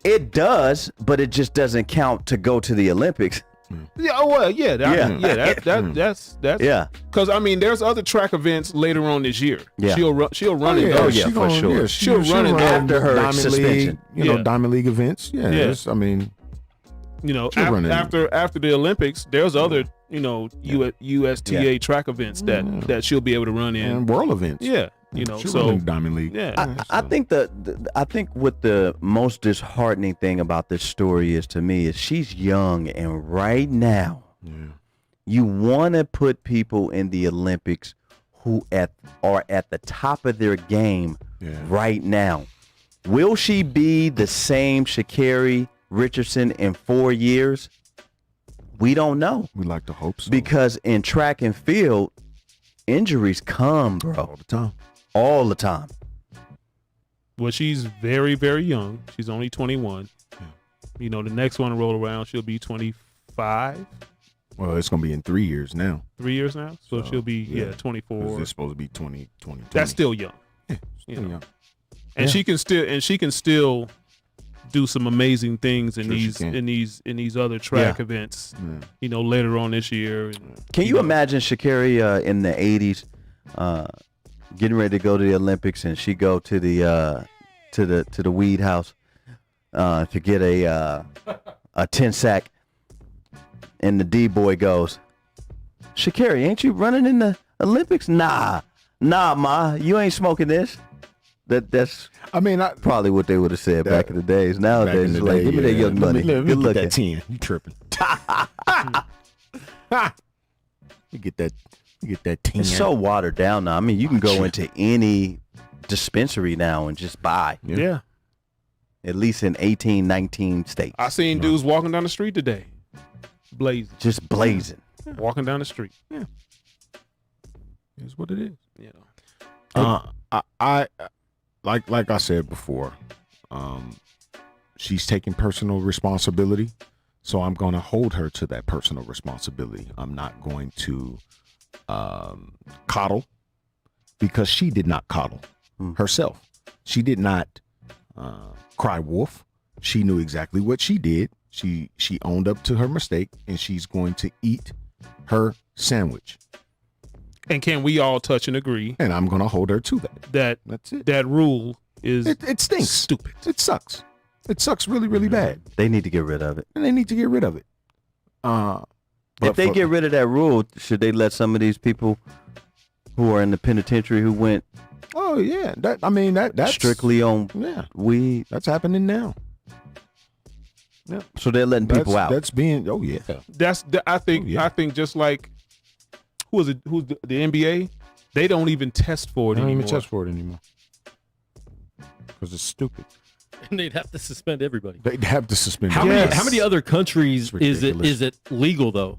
it does, but it just doesn't count to go to the Olympics. Yeah, oh well, yeah, that's Yeah. Because I mean, there's other track events later on this year. Yeah. She'll run it. Oh, yeah, for sure. She'll run it after her Diamond suspension. League, Yeah. Diamond League events. Yeah, Yeah. I mean, You know, She'll run it. after the Olympics, there's other USTA track events that she'll be able to run in. and world events. Yeah, you know, She'll so run in Diamond League. yeah, I think I think what the most disheartening thing about this story is to me is she's young, and right now you want to put people in the Olympics who are at the top of their game right now. Will she be the same Sha'Carri Richardson in 4 years? We don't know, We like to hope so. because in track and field, injuries come, bro, all the time. all the time. well, she's very, very young. She's only 21. You know, the next one to roll around, she'll be 25. Well, it's gonna be in 3 years now. 3 years now, so she'll be 'Cause 24. It's supposed to be 2020. That's still young, still young. and she can still do some amazing things in Sure she these can. in these other track events. Yeah. You know, later on this year. And, Can you know, imagine Sha'Carri in the 80s getting ready to go to the Olympics, and she go to the weed house to get a 10 sack, and the D-boy goes, "Sha'Carri, ain't you running in the Olympics?" Nah, ma, you ain't smoking this. That's I mean, probably what they would have said back in the days. back Nowadays, in it's the like, day, give me that young money. Let me Good get looking. that 10. You tripping? You get that 10. It's so watered down now. I mean, you can go into any dispensary now and just buy. yeah. At least in 18, 19 states. I seen dudes walking down the street today, blazing, Just blazing. walking down the street. Is what it is. You know, I like I said before, she's taking personal responsibility, so I'm going to hold her to that personal responsibility. I'm not going to coddle, because she did not coddle herself. She did not cry wolf. She knew exactly what she did. She owned up to her mistake, and she's going to eat her sandwich. and can we all touch and agree And I'm going to hold her to that. That's it. that rule is It stinks. stupid. It sucks. It sucks really, really bad. They need to get rid of it. And they need to get rid of it. If they get rid of that rule, should they let some of these people who are in the penitentiary who went Oh yeah, that's strictly on weed? That's happening now. Yeah, So they're letting people out. That's being. Oh yeah. I think just like who's the NBA, they don't even test for it I don't anymore. even test for it anymore because it's stupid. And they'd have to suspend everybody. They have to suspend. How many other countries It's ridiculous. is it legal though?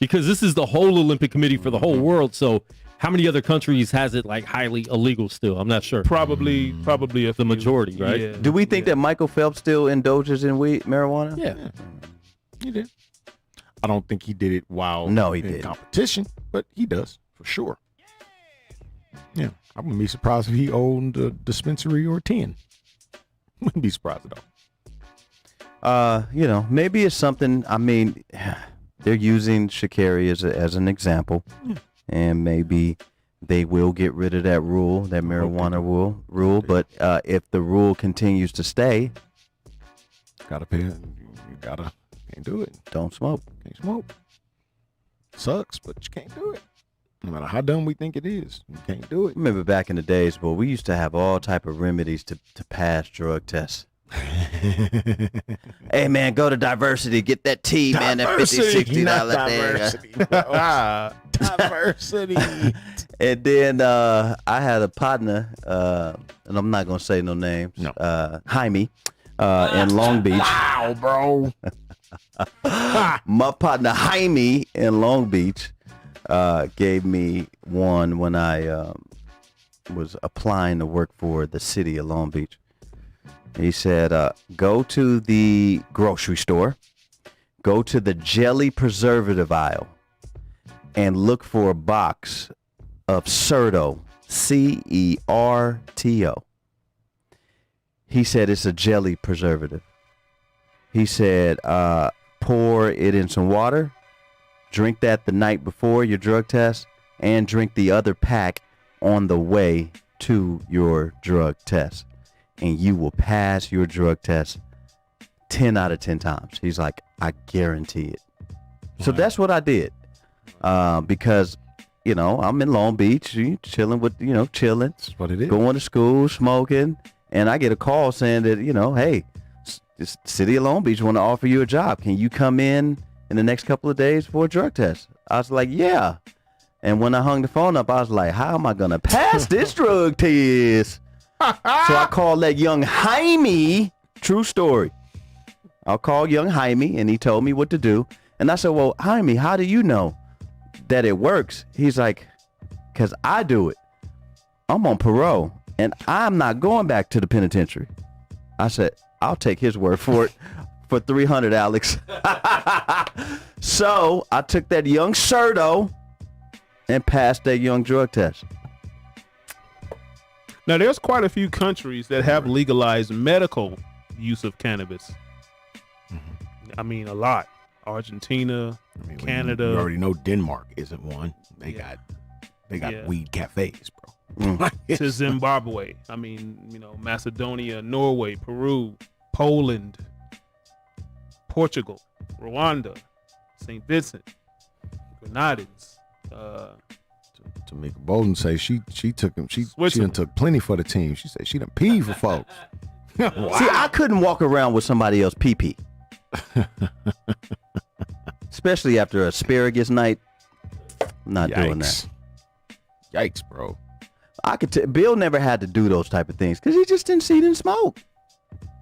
Because this is the whole Olympic Committee for the whole world. So how many other countries has it like highly illegal still? I'm not sure. Probably a The majority, right? Yeah. Do we think that Michael Phelps still indulges in marijuana? Yeah. He did. I don't think he did it while No, he in didn't. competition, but he does for sure. Yeah, I wouldn't be surprised if he owned a dispensary or 10. Wouldn't be surprised at all. Maybe it's something. I mean, they're using Sha'Carri as an example, and maybe they will get rid of that rule, that marijuana rule. But if the rule continues to stay, Gotta pay. You gotta can't do it. don't smoke. Can't smoke. Sucks, but you can't do it. No matter how dumb we think it is, you can't do it. Remember back in the days, boy, we used to have all type of remedies to pass drug tests. Hey man, go to Diversity, get that T, man, that $50-$60 thing. Diversity. And then I had a partner, and I'm not gonna say no names. No. Jaime, in Long Beach. Wow, bro. My partner Jaime in Long Beach gave me one when I was applying to work for the city of Long Beach. He said, go to the grocery store, go to the jelly preservative aisle, and look for a box of Certo, CERTO. He said it's a jelly preservative. He said, pour it in some water, drink that the night before your drug test, and drink the other pack on the way to your drug test. And you will pass your drug test 10 out of 10 times. He's like, I guarantee it. So that's what I did. Because, you know, I'm in Long Beach, chilling with, chilling. That's what it is. Going to school, smoking. And I get a call saying that, hey, this city of Long Beach want to offer you a job. Can you come in the next couple of days for a drug test? I was like, yeah. And when I hung the phone up, I was like, how am I going to pass this drug test? So I called that young Jaime, true story. I'll call young Jaime, and he told me what to do. And I said, well, Jaime, how do you know that it works? He's like, because I do it. I'm on parole, and I'm not going back to the penitentiary. I said, I'll take his word for it for $300, Alex. So I took that young Certo and passed that young drug test. Now, there's quite a few countries that have legalized medical use of cannabis. I mean, a lot. Argentina, Canada. You already know Denmark isn't one. They got weed cafes, bro. To Zimbabwe. I mean, Macedonia, Norway, Peru, Poland, Portugal, Rwanda, St. Vincent, Grenadines. Tamika Bolden say she took him. She done Switzerland. took plenty for the team. She said she done peed for folks. Wow. See, I couldn't walk around with somebody else pee-pee. Especially after asparagus night. Not doing that. Yikes, bro. I could Bill never had to do those type of things because he just didn't smoke.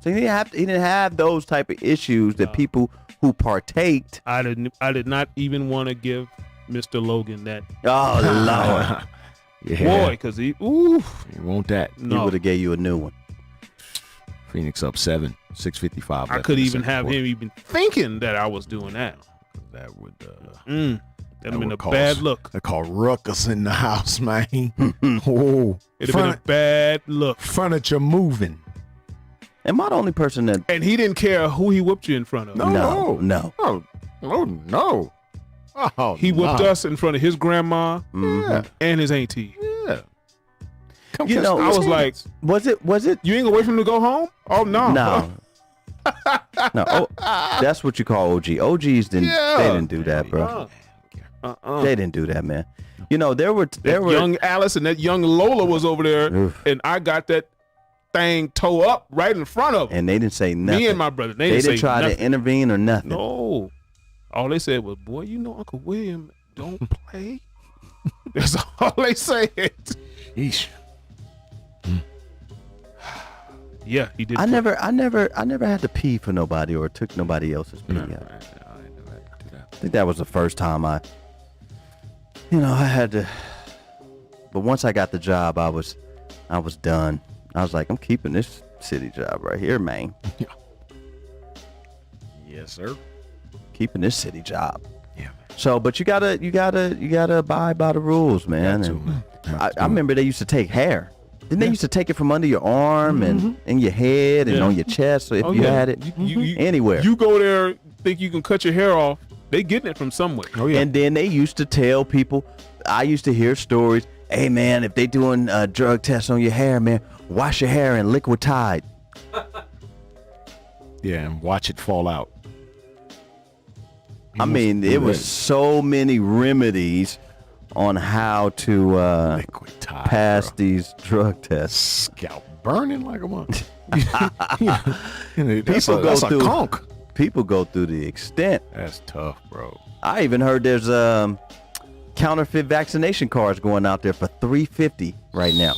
So he didn't have those type of issues that people who partaked. I did not even want to give Mr. Logan that. Oh Lord. Boy, because he You want that. He no. would have gave you a new one. Phoenix up 7, 6:55. I could even have him even thinking that I was doing that. That would That'd have been a cause- bad look. They call ruckus in the house, man. Oh, It'd have been a bad look. furniture moving. Am I the only person that? And he didn't care who he whooped you in front of. No. Oh no. Oh, He whooped nah. us in front of his grandma Yeah. and his auntie. Yeah. Come You catch know, I those was like, hands. Was it? you ain't gonna wait for him to go home? Oh no. No. No. Oh, that's what you call OG. OGs didn't. Yeah. They didn't do that, bro. They didn't do that, man. There were Young Alice and that young Lola was over there, Oof. and I got that thing toe up right in front of him. and they didn't say nothing. Me and my brother, they They didn't didn't say try nothing. to intervene or nothing. No. All they said was, boy, Uncle William don't play. That's all they said. Yeesh. Yeah, he did. I never had to pee for nobody or took nobody else's pee. I think that was the first time I had to. But once I got the job, I was done. I was like, I'm keeping this city job right here, man. Yes, sir. Keeping this city job. Yeah. So, but you gotta abide by the rules, man. And I remember they used to take hair. Didn't they used to take it from under your arm and in your head and Yeah. on your chest? So if you had it anywhere. You go there, think you can cut your hair off. They getting it from somewhere. Oh yeah. And then they used to tell people, I used to hear stories, hey man, if they doing drug tests on your hair, man, wash your hair in liquid Tide. Yeah, and watch it fall out. I mean, it was so many remedies on how to Liquid Tide, pass bro. these drug tests. Scalp burning like a month. People go that's through- a conk. People go through the extent. That's tough, bro. I even heard there's counterfeit vaccination cards going out there for $350 right now.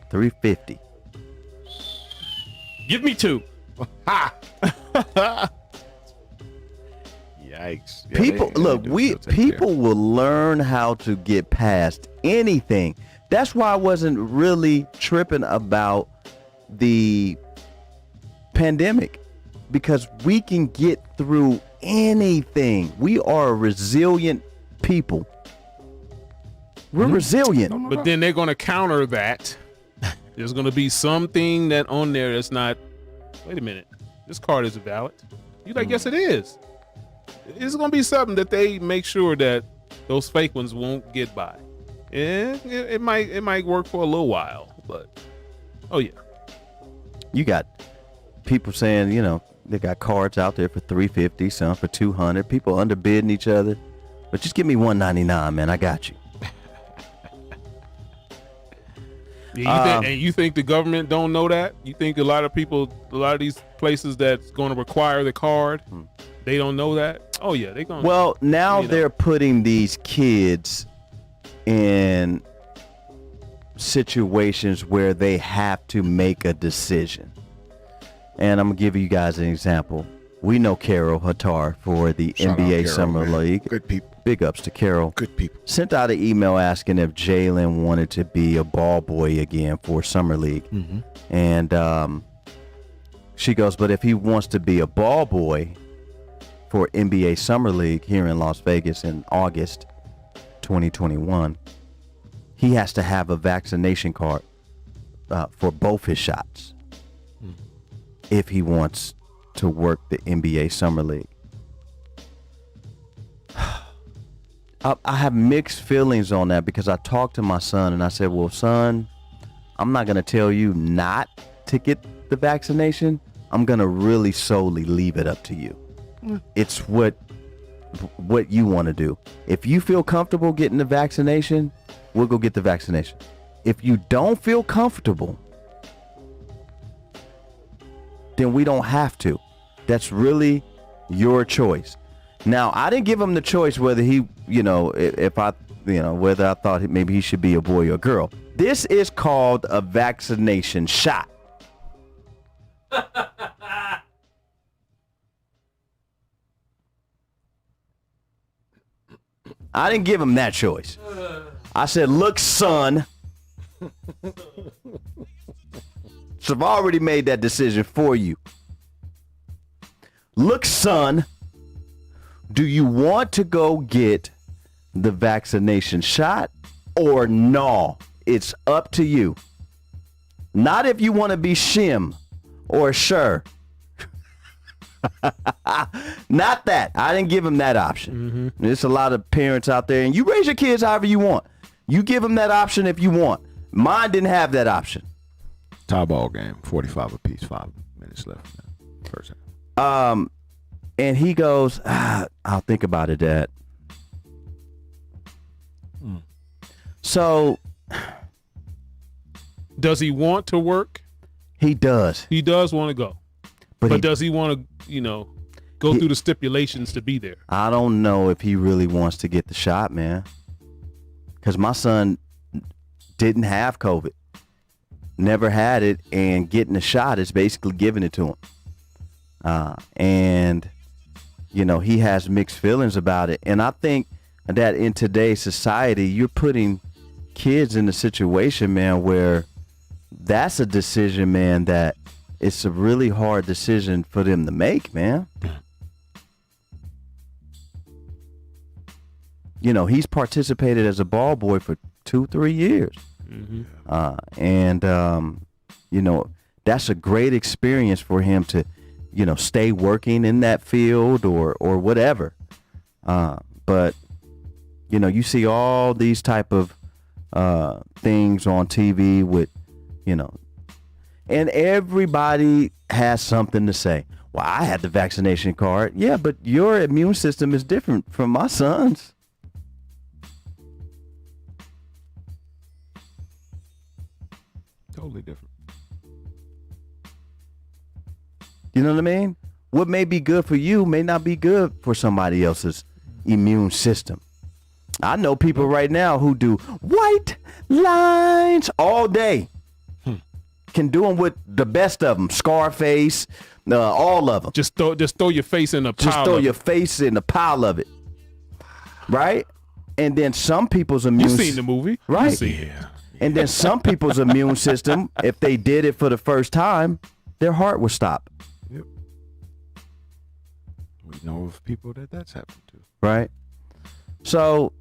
$350. Give me 2. Yikes. Yeah, People they look, do we still take people care. will learn how to get past anything. That's why I wasn't really tripping about the pandemic, because we can get through anything. We are a resilient people. We're resilient. But then they're going to counter that. There's going to be something that on there that's not. Wait a minute, this card isn't valid. You like, yes, it is. It's going to be something that they make sure that those fake ones won't get by. It might work for a little while, but oh yeah. You got people saying, you know, they got cards out there for $350, some for $200. People underbidding each other. But just give me $199, man. I got you. Yeah, you think the government don't know that? You think a lot of these places that's going to require the card, they don't know that? Oh yeah, they going. Well, now you know. they're putting these kids in situations where they have to make a decision. And I'm going to give you guys an example. We know Carol Hattar for the Shout out NBA Carol, Summer man. League. Good people. Big ups to Carol. Good people. Sent out an email asking if Jalen wanted to be a ball boy again for Summer League. And she goes, but if he wants to be a ball boy for NBA Summer League here in Las Vegas in August 2021, he has to have a vaccination card for both his shots if he wants to work the NBA Summer League. I have mixed feelings on that, because I talked to my son and I said, well, son, I'm not going to tell you not to get the vaccination. I'm going to really solely leave it up to you. It's what you want to do. If you feel comfortable getting the vaccination, we'll go get the vaccination. If you don't feel comfortable, then we don't have to. That's really your choice. Now, I didn't give him the choice whether he, whether I thought maybe he should be a boy or a girl. This is called a vaccination shot. I didn't give him that choice. I said, look, son. So I've already made that decision for you. Look, son. Do you want to go get the vaccination shot or no? It's up to you. Not if you want to be shim or sure. Not that. I didn't give him that option. There's a lot of parents out there, and you raise your kids however you want. You give them that option if you want. Mine didn't have that option. Tie ball game, 45 apiece, 5 minutes left. First half. And he goes, I'll think about it, Dad. So, Does he want to work? he does. He does want to go, But but he, does he want to, go through the stipulations to be there? I don't know if he really wants to get the shot, man. Because my son didn't have COVID. Never had it. And getting the shot is basically giving it to him. And he has mixed feelings about it. And I think that in today's society, you're putting kids in a situation, man, where that's a decision, man, that it's a really hard decision for them to make, man. He's participated as a ball boy for 2-3 years. That's a great experience for him to, stay working in that field or whatever. But you see all these type of things on TV with, and everybody has something to say. Well, I had the vaccination card. Yeah, but your immune system is different from my son's. Totally different. You know what I mean? What may be good for you may not be good for somebody else's immune system. I know people right now who do white lines all day. Can do them with the best of them. Scarface, all of them. Just throw your face in a pile. Just throw of your it. face in a pile of it. Right? And then some people's immune You seen the movie, Right. You seen it. And then some people's immune system, if they did it for the first time, their heart would stop. Yep. We know of people that's happened to. Right? So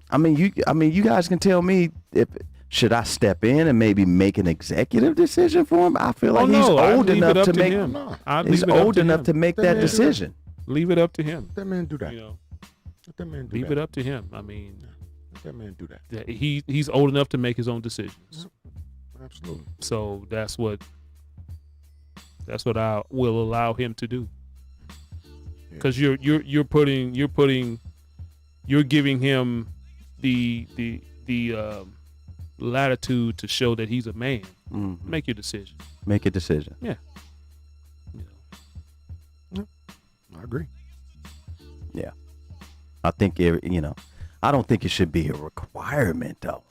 I mean you guys can tell me if should I step in and maybe make an executive decision for him? I feel like he's I'd old leave it enough up to make him. I'd he's leave it up old to enough him. to make that man, decision. Leave it up to him. Let that man do that. You know, Let that man do leave that. it up to him. I mean, Let that man do that. that he's old enough to make his own decisions. Absolutely. So that's what I will allow him to do. Because you're giving him the latitude to show that he's a man. Mhm. Make your decision. Make a decision. Yeah. You know. I agree. Yeah. I think I don't think it should be a requirement though.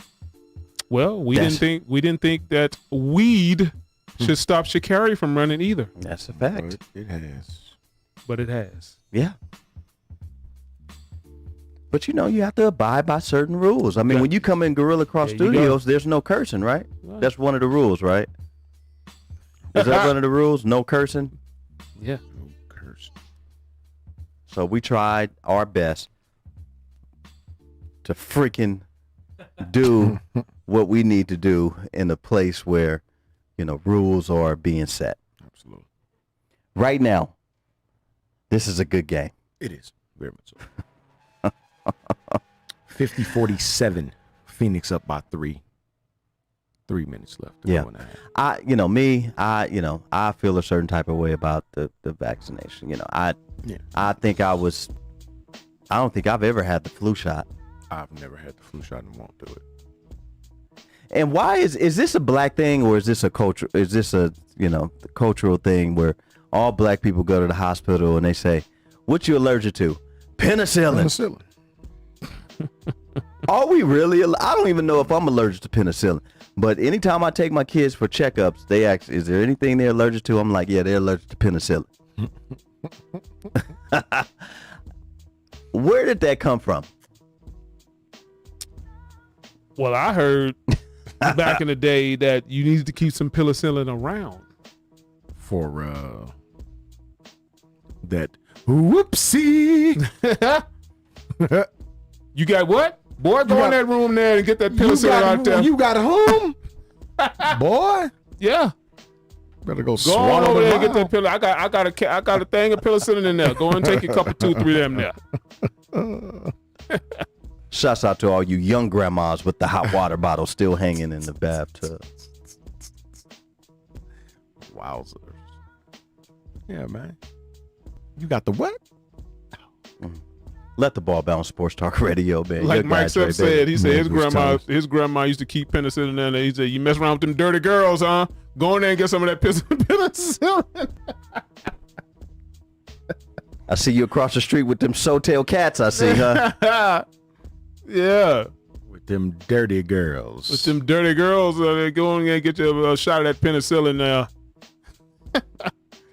Well, we That's- didn't think that weed should stop Sha'Carri from running either, That's a fact. It has. but it has. Yeah. But you have to abide by certain rules. I mean, Yeah. when you come in Gorilla Cross There you go. Studios, there's no cursing, right? Right. That's one of the rules, right? Is that one of the rules? No cursing? Yeah. No curse. So we tried our best to freaking do what we need to do in a place where, rules are being set. Absolutely. Right now, this is a good game. It is. Very much so. 50-47. Phoenix up by 3. 3 minutes left. to Yeah. go in the half. I feel a certain type of way about the vaccination. I think I don't think I've ever had the flu shot. I've never had the flu shot and won't do it. And why is this a black thing, or is this a culture? Is this a cultural thing where all black people go to the hospital and they say, "What you allergic to?" Penicillin. Penicillin. Are we really? I don't even know if I'm allergic to penicillin. But anytime I take my kids for checkups, they ask, "Is there anything they're allergic to?" I'm like, "Yeah, they're allergic to penicillin." Where did that come from? Well, I heard back in the day that you needed to keep some penicillin around. For that whoopsie. You got what? Boy, go in that room there and get that penicillin out there. You got whom? Boy. Yeah. Better go Go on swallow over the there and get vial. that pill. I got a thing of penicillin in there. Go and take a couple, 2, 3 of them there. Shouts out to all you young grandmas with the hot water bottle still hanging in the bathtub. Wowzers. Yeah, man. You got the what? Let the ball bounce. Sports Talk Radio, man. Like Your Mike guys right said, there. he said Dangerous his grandma used to keep penicillin in there. He said, "You mess around with them dirty girls, huh? Go in there and get some of that penicillin." I see you across the street with them Sotel cats. I see, huh? Yeah. With them dirty girls. With them dirty girls, they go in there and get you a shot of that penicillin now.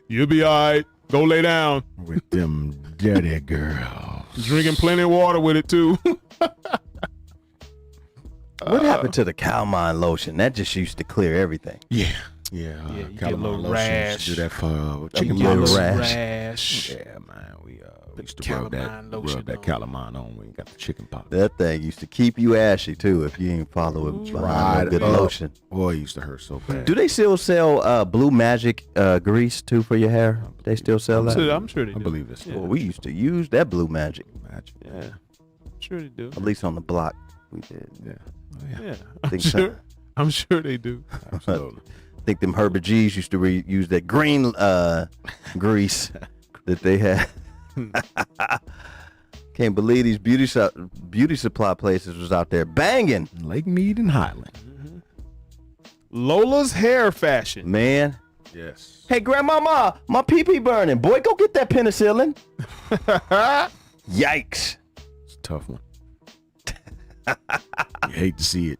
You'll be all right. Go lay down. With them dirty girls. Drinking plenty of water with it, too. What happened to the Calmine lotion? That just used to clear everything. Yeah. you get a Calamine little lotion rash. used to do that for Chicken chicken little pox. rash. rash. Yeah, man. We used to rub Calamine lotion that on. calamine on when you got the chicken pox. That thing used to keep you ashy, too, if you ain't follow it behind Right no good up. lotion. Boy, it used to hurt so bad. Do they still sell Blue Magic grease, too, for your hair? They still sell that? I'm sure they do. I believe this. Well, we used to use that Blue Magic, Magic. Yeah. I'm sure they do. at least on the block. We did. Yeah. Oh, yeah. Yeah. Think so. I'm sure they do. Absolutely. I think them Herbert G's used to use that green grease that they had. Can't believe these beauty supply places was out there banging. Lake Mead and Highland. Lola's hair fashion. Man. Yes. Hey, grandmama, my pee-pee burning. Boy, go get that penicillin. Yikes. It's a tough one. You hate to see it.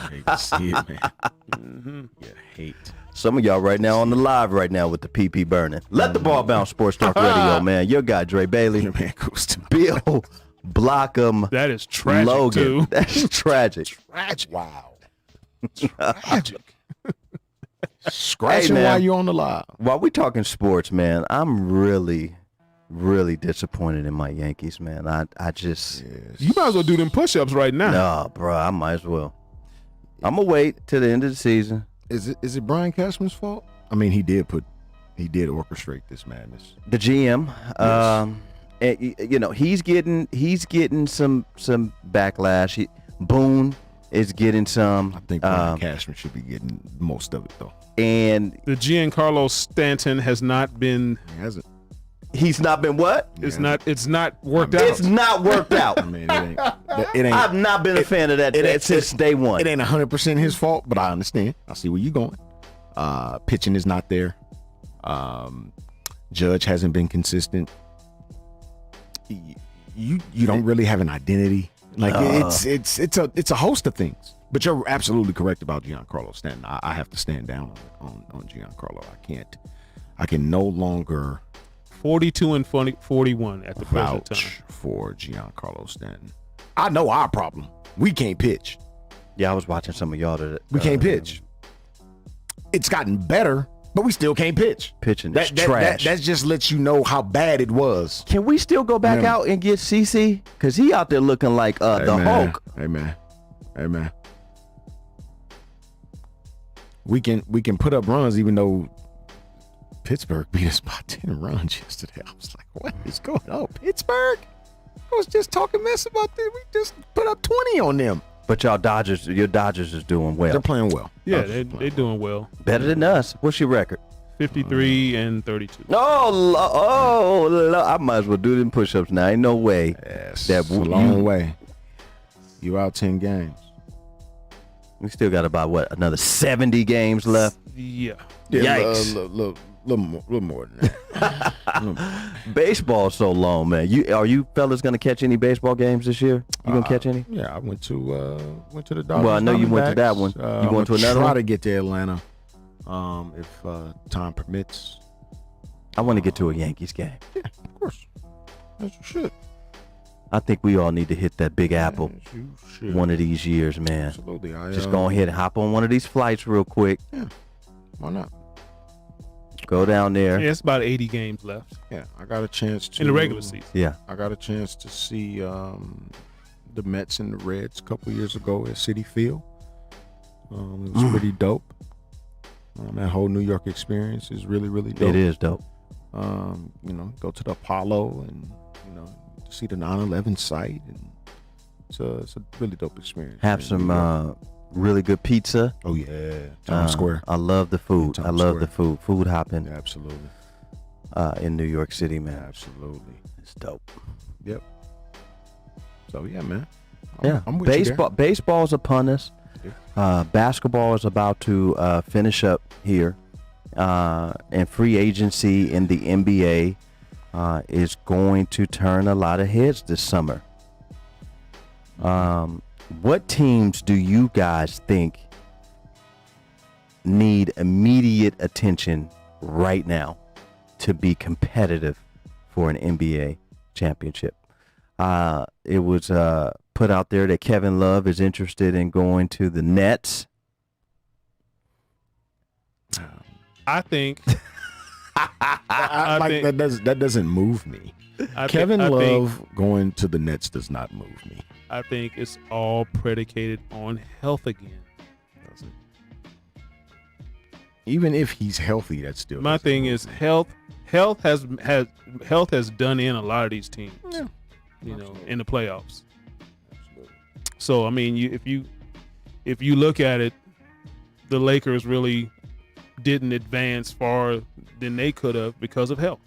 You hate to see it, man. You hate. Some of y'all right now on the live right now with the pee-pee burning. Let the ball bounce, Sports Talk Radio, man. Your guy, Dre Bailey. Your man goes to Bill Blockham. That is tragic, Logan. too. That's tragic. tragic. Wow. Tragic. Scratching man. while you on the live. While we talking sports, man, I'm really disappointed in my Yankees, man. I just, You might as well do them push-ups right now. nah, bro, I might as well. I'm going to wait till the end of the season. Is it Brian Cashman's fault? I mean, he did orchestrate this madness. The GM, and, you know, he's getting some backlash. Boone is getting some. I think Brian Cashman should be getting most of it, though. And The Giancarlo Stanton has not been. He hasn't. he's not been what? It's not worked out. It's not worked out. I mean, it ain't. I've not been a fan of that since day one. It ain't 100% his fault, but I understand. I see where you're going. Pitching is not there. Judge hasn't been consistent. You don't really have an identity. Like it's a host of things. But you're absolutely correct about Giancarlo Stanton. I have to stand down on Giancarlo. I can no longer 42 and 41 at the present vouch time. for Giancarlo Stanton. I know our problem. We can't pitch. Yeah, I was watching some of y'all that We can't pitch. It's gotten better, but we still can't pitch. Pitching is trash. That just lets you know how bad it was. Can we still go back out and get CC? Because he out there looking like the Hulk. Amen. We can put up runs even though Pittsburgh beat us by 10 runs yesterday. I was like, what is going on? Pittsburgh? I was just talking mess about this. We just put up 20 on them. But your Dodgers is doing well. They're playing well. Yeah, they're doing well. Better than us. What's your record? 53 and 32. I might as well do them push-ups now. Ain't no way. Yes, That it's a long way. You out 10 games. We still got about another 70 games left. Yeah. Yikes. Little more than that. Baseball's so long, man. Are you fellas gonna catch any baseball games this year? You gonna catch any? Yeah, I went to the Dodgers. Well, I know you went to that one. You going to another try one? to get to Atlanta, if time permits. I want to get to a Yankees game. Yeah, of course. As you should. I think we all need to hit that Big Apple As you should. one of these years, man. Absolutely. Just go ahead and hop on one of these flights real quick. Yeah. Why not? Go down there. Yeah, it's about 80 games left Yeah, I got a chance to in the regular season. Yeah. I got a chance to see the Mets and the Reds a couple years ago at Citi Field. It was pretty dope. That whole New York experience is really, really dope. It is dope. Go to the Apollo and see the 9/11 site, and it's a really dope experience. Have man. some really good pizza. Oh yeah, Times Square. I love the food. Times I love Square. the food. Food hopping Yeah, absolutely, in New York City, man. absolutely. It's dope. Yep. So yeah, man. Yeah. I'm with you there. Baseball's upon us. Basketball is about to finish up here, and free agency in the NBA is going to turn a lot of heads this summer. What teams do you guys think need immediate attention right now to be competitive for an NBA championship? It was put out there that Kevin Love is interested in going to the Nets. I think. I think- that doesn't move me. I Kevin think, Love going to the Nets does not move me. I think it's all predicated on health again. Even if he's healthy, that's still My doesn't thing move is me. health. Health has done in a lot of these teams. Yeah. In the playoffs. So I mean, if you look at it, the Lakers really didn't advance far than they could have because of health.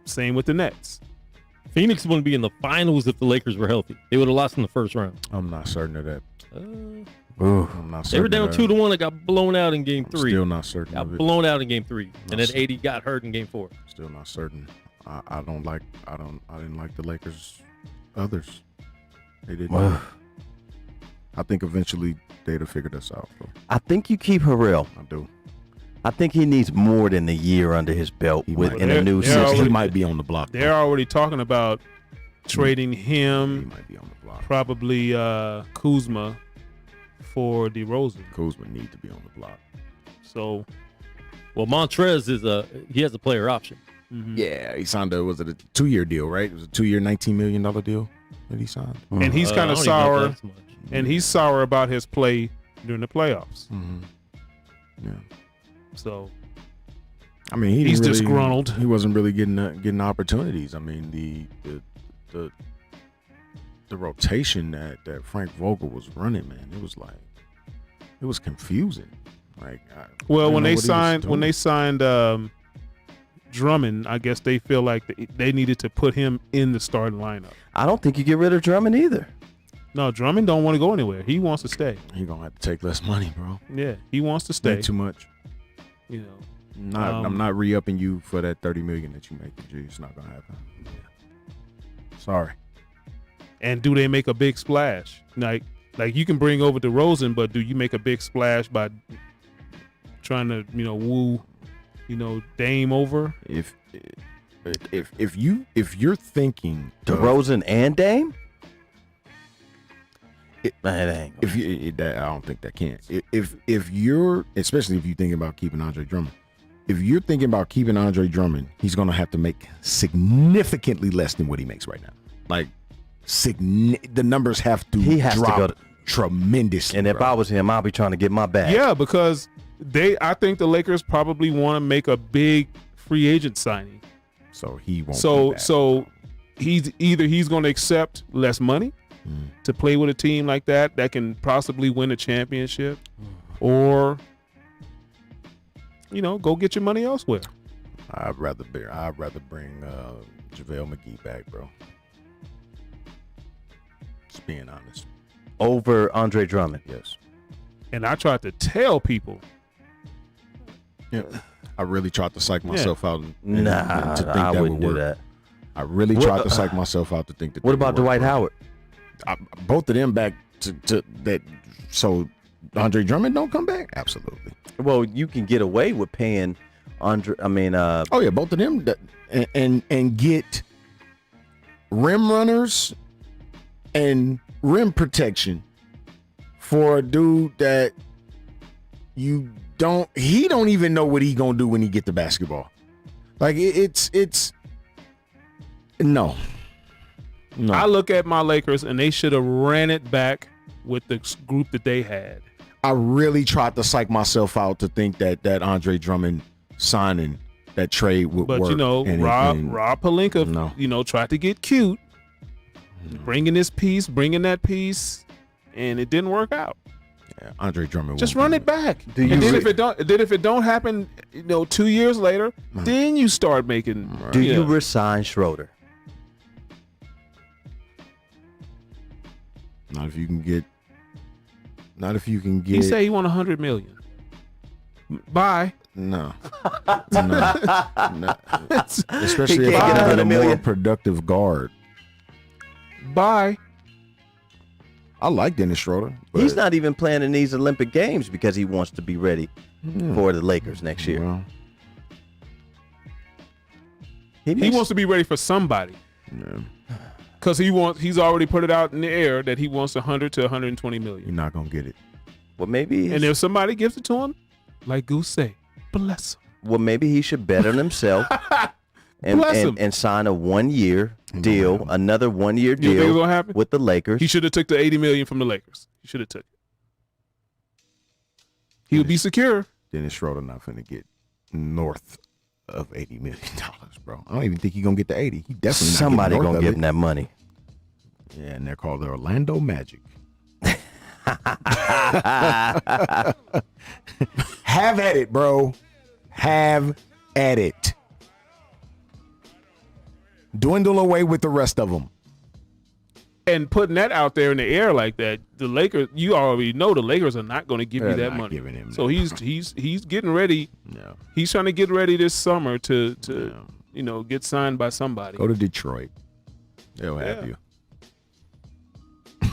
Same with the Nets. Phoenix wouldn't be in the finals if the Lakers were healthy. They would have lost in the first round. I'm not certain of that. I'm not They were certain down of that. 2-1. It got blown out in game I'm 3. still not certain Got of it. blown out in game 3, and then AD got hurt in game 4. Still not certain. I didn't like the Lakers others. They didn't. I think eventually they'd have figured us out, bro. I think you keep Harrell. I do. I think he needs more than a year under his belt He with might. in a new They're system. already- He might be on the block. They're already talking about trading He him, might be on the block. probably Kuzma, for DeRozan. Kuzma need to be on the block. So Well, Montrez he has a player option. Yeah, he signed was it a 2-year deal, right? It was a 2-year, $19 million deal that he signed. and he's kind I of don't even know if sour, that's much. and he's sour about his play during the playoffs. Yeah. So I mean, he He's didn't really, disgruntled. He wasn't really getting opportunities. I mean, the rotation that Frank Vogel was running, man, it was confusing. Like, well, when they signed signed Drummond, I guess they feel like they needed to put him in the starting lineup. I don't think you get rid of Drummond either. No, Drummond don't want to go anywhere. He wants to stay. he gonna have to take less money, bro. Yeah, he wants to stay. Way too much. You know, I'm not re-upping you for that $30 million that you make. G. It's not gonna happen. Sorry. and do they make a big splash? Like you can bring over DeRozan, but do you make a big splash by trying to woo Dame over? If you're thinking DeRozan and Dame? Man, it ain't. If you, I don't think that can. If you're, especially if you're thinking about keeping Andre Drummond, if you're thinking about keeping Andre Drummond, he's gonna have to make significantly less than what he makes right now. Like, the numbers have to He has to drop go to- tremendously. And if bro. I was him, I'd be trying to get my bag. Yeah, because I think the Lakers probably want to make a big free agent signing. so he won't. So do that. so he's going to accept less money to play with a team like that can possibly win a championship, or go get your money elsewhere. I'd rather bring JaVale McGee back, bro. Just being honest. Over Andre Drummond. Yes. And I tried to tell people, Yeah. I really tried to psych myself out and Nah, to think I that wouldn't would do work. that. I really What- tried to psych myself out to think that. What they would about work, Dwight bro. Howard? Both of them back to that. So Andre Drummond don't come back? Absolutely. Well, you can get away with paying Andre. I mean, Oh yeah, both of them and get rim runners and rim protection for a dude that he don't even know what he gonna do when he get the basketball. Like it's no. I look at my Lakers and they should have ran it back with the group that they had. I really tried to psych myself out to think that Andre Drummond signing that trade would But work. and Rob Pelinka, No. tried to get cute, bringing this piece, bringing that piece, and it didn't work out. yeah, Andre Drummond Just won't run be- it back. Do you And then re- if it don't happen, 2 years later, then you start making. do yeah. you resign Schroeder? Not if you can get. He said he won $100 million. Bye. No. No. Especially He if can't I get get a $100 more million. productive guard. Bye. I like Dennis Schroeder. But, He's not even playing in these Olympic Games because he wants to be ready for the Lakers next year. Well, He wants to be ready for somebody. yeah, Because he's already put it out in the air that he wants 100 to 120 million. you're not gonna get it. Well, maybe. And if somebody gives it to him, like Goose say, bless him. Well, maybe he should bet on himself Bless him. and sign a 1-year deal, another 1-year You think it's deal gonna happen? with the Lakers. He should have took the $80 million from the Lakers. He should have took it. He would be secure. Dennis Schroeder not finna get north of $80 million, bro. I don't even think he's gonna get the 80. He definitely not Somebody getting north gonna of give it. him that money. Yeah, and they're called the Orlando Magic. Have at it, bro. Have at it. Dwindle away with the rest of them. And putting that out there in the air like that, the Lakers, you already know the Lakers are not going to give you They're that not money. giving him So that. he's getting ready. No. He's trying to get ready this summer to get signed by somebody. Go to Detroit. They'll have Yeah.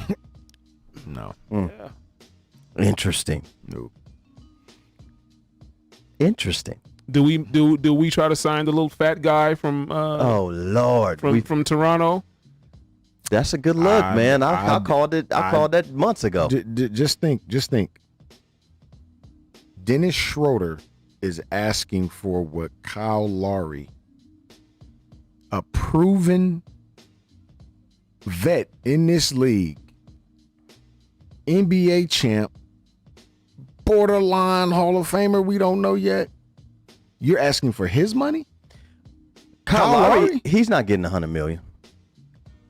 you. No. Yeah. Interesting. Nope. Interesting. Do we try to sign the little fat guy from Oh Lord, from Toronto? that's a good look, man. I I- called it. I called that months ago. Just think. Dennis Schroeder is asking for what Kyle Lowry, a proven vet in this league, NBA champ, borderline Hall of Famer, we don't know yet. You're asking for his money? Kyle Kyle Lowry, Lowry? he's not getting $100 million.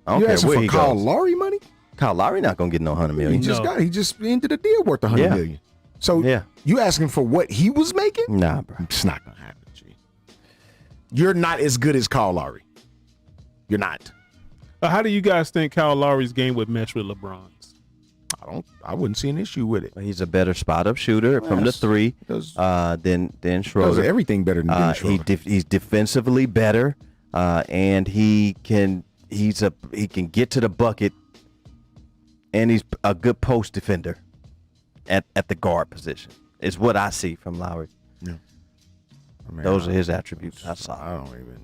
I don't You're care asking where for he Kyle goes. Lowry money? Kyle Lowry not gonna get no $100 He million. just No. he just ended a deal worth $100 Yeah. million. So Yeah. you asking for what he was making? Nah, bro. It's not gonna happen, G. You're not as good as Kyle Lowry. You're not. How do you guys think Kyle Lowry's game would mesh with LeBron's? I wouldn't see an issue with it. He's a better spot up shooter from the Yes. three Does- than Does Schroeder. everything better than Dennis Schroeder. He's defensively better, and he can get to the bucket, and he's a good post defender at the guard position. Is what I see from Lowry. I mean, Those are his attributes. I saw. I don't even.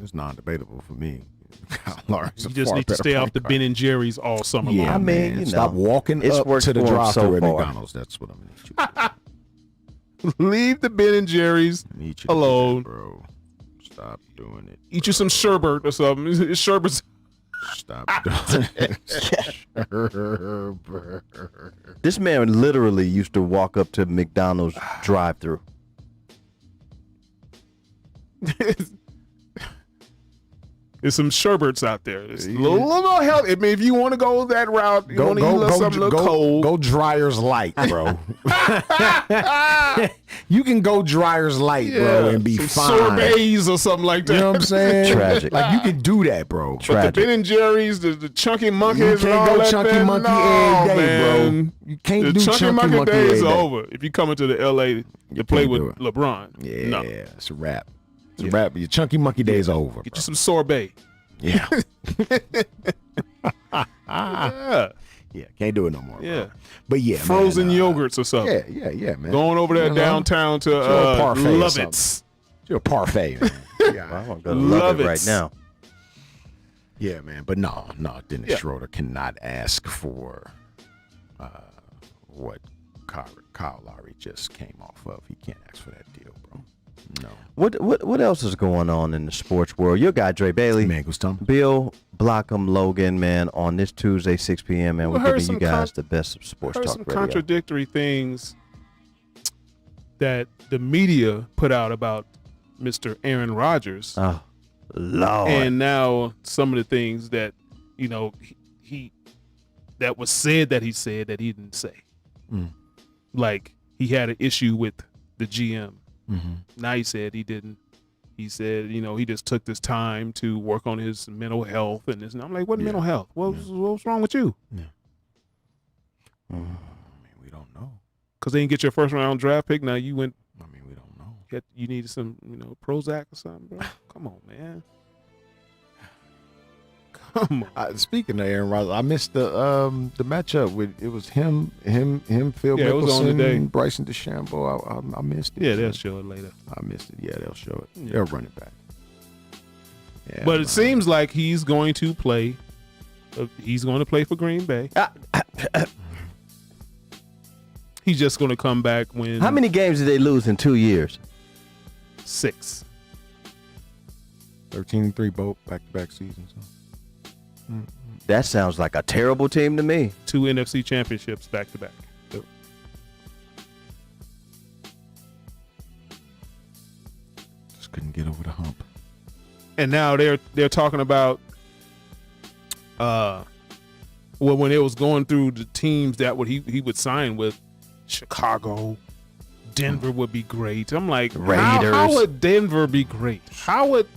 It's non-debatable for me. Kyle Lowry's a You just far need to better stay off point the guard. Ben and Jerry's all summer Yeah, long. I mean, man. you Stop know, walking it's up worked to the for him drive-thru so at far. McDonald's. That's what I'm gonna need you to Leave the Ben and Jerry's do. Need you to do alone. that, bro. Stop doing it. Eat you some sherbet or something. Sherbet's Stop doing it. This man literally used to walk up to McDonald's drive-through. There's some sherbets out there. It's a little more healthy. I mean, if you want to go that route, you want to eat something a little cold. Go Dryers Light, bro. You can go Dryers Light, bro, and be some fine. sorbets or something like that. You know what I'm saying? Tragic. Like you can do that, bro. But the Tragic. Ben and Jerry's, the Chunky Monkeys, You and all can't go that Chunky thing, Monkey no, every day, man. bro. You can't The do Chunky Monkey Monkey days every are day. over. If you come into the LA to play can't with do it. LeBron, Yeah, no. it's a wrap. It's a wrap. Your Chunky Monkey days are over, Get bro. you some sorbet. Yeah. Yeah, Yeah, can't do it no more. yeah. Bro. But yeah, Frozen man, yogurts or something. Yeah, man. Going over there You know? downtown to It's a little parfait or Lovett's. You're a parfait, man. I Yeah, want to go to Love It Lovitz. right now. yeah, man. But no, Dennis Schroeder cannot ask for what Kyle Lowry just came off of. He can't ask for that deal, bro. No. What else is going on in the sports world? Your guy Dre Bailey, Man, who's Tom? Bill Blockham Logan, man, on this Tuesday 6 p.m. man, Well, we're heard giving some you guys the best of sports Heard talk some radio. contradictory things that the media put out about Mr. Aaron Rodgers. Oh, Lord. And now some of the things that he that was said that he said that he didn't say, like he had an issue with the GM. Now he said he didn't. He said he just took this time to work on his mental health and this. And I'm like, what mental health? What's wrong with you? I mean, we don't know. Because they didn't get your first round draft pick. Now you went. I mean, we don't know. You needed some Prozac or something, bro. Come on, man. Come on. Speaking of Aaron Rodgers, I missed the matchup with it was him, Phil Yeah, it was on Mickelson, today. Bryson DeChambeau. I missed it. Yeah, they'll show it later. I missed it. Yeah, they'll show it. Yeah. They'll run it back. Yeah, But man. it seems like he's going to play. He's going to play for Green Bay. He's just going to come back when. How many games did they lose in 2 years? 6. 13-3 both back-to-back seasons. Huh? That sounds like a terrible team to me. 2 NFC championships back to back. Just couldn't get over the hump. And now they're talking about when it was going through the teams that he would sign with, Chicago, Denver would be great. I'm like, Raiders. How would Denver be great? How would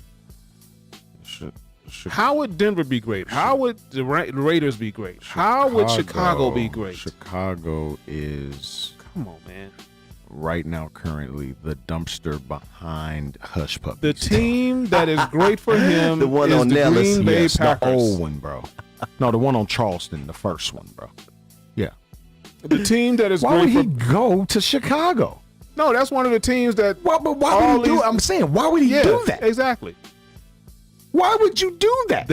How would Denver be great? How would the Raiders be great? How would Chicago be great? Chicago is Come on, man. right now currently the dumpster behind Hush Puppies. The team that is great for him The one is on the Nellis. Green Bay Yes, Packers. the old one, bro. No, the one on Charleston, the first one, bro. Yeah. The team that is Why would great he for go to Chicago? No, that's one of the teams that Why would all he do? these- I'm saying, why would he yeah, do that? Exactly. Why would you do that?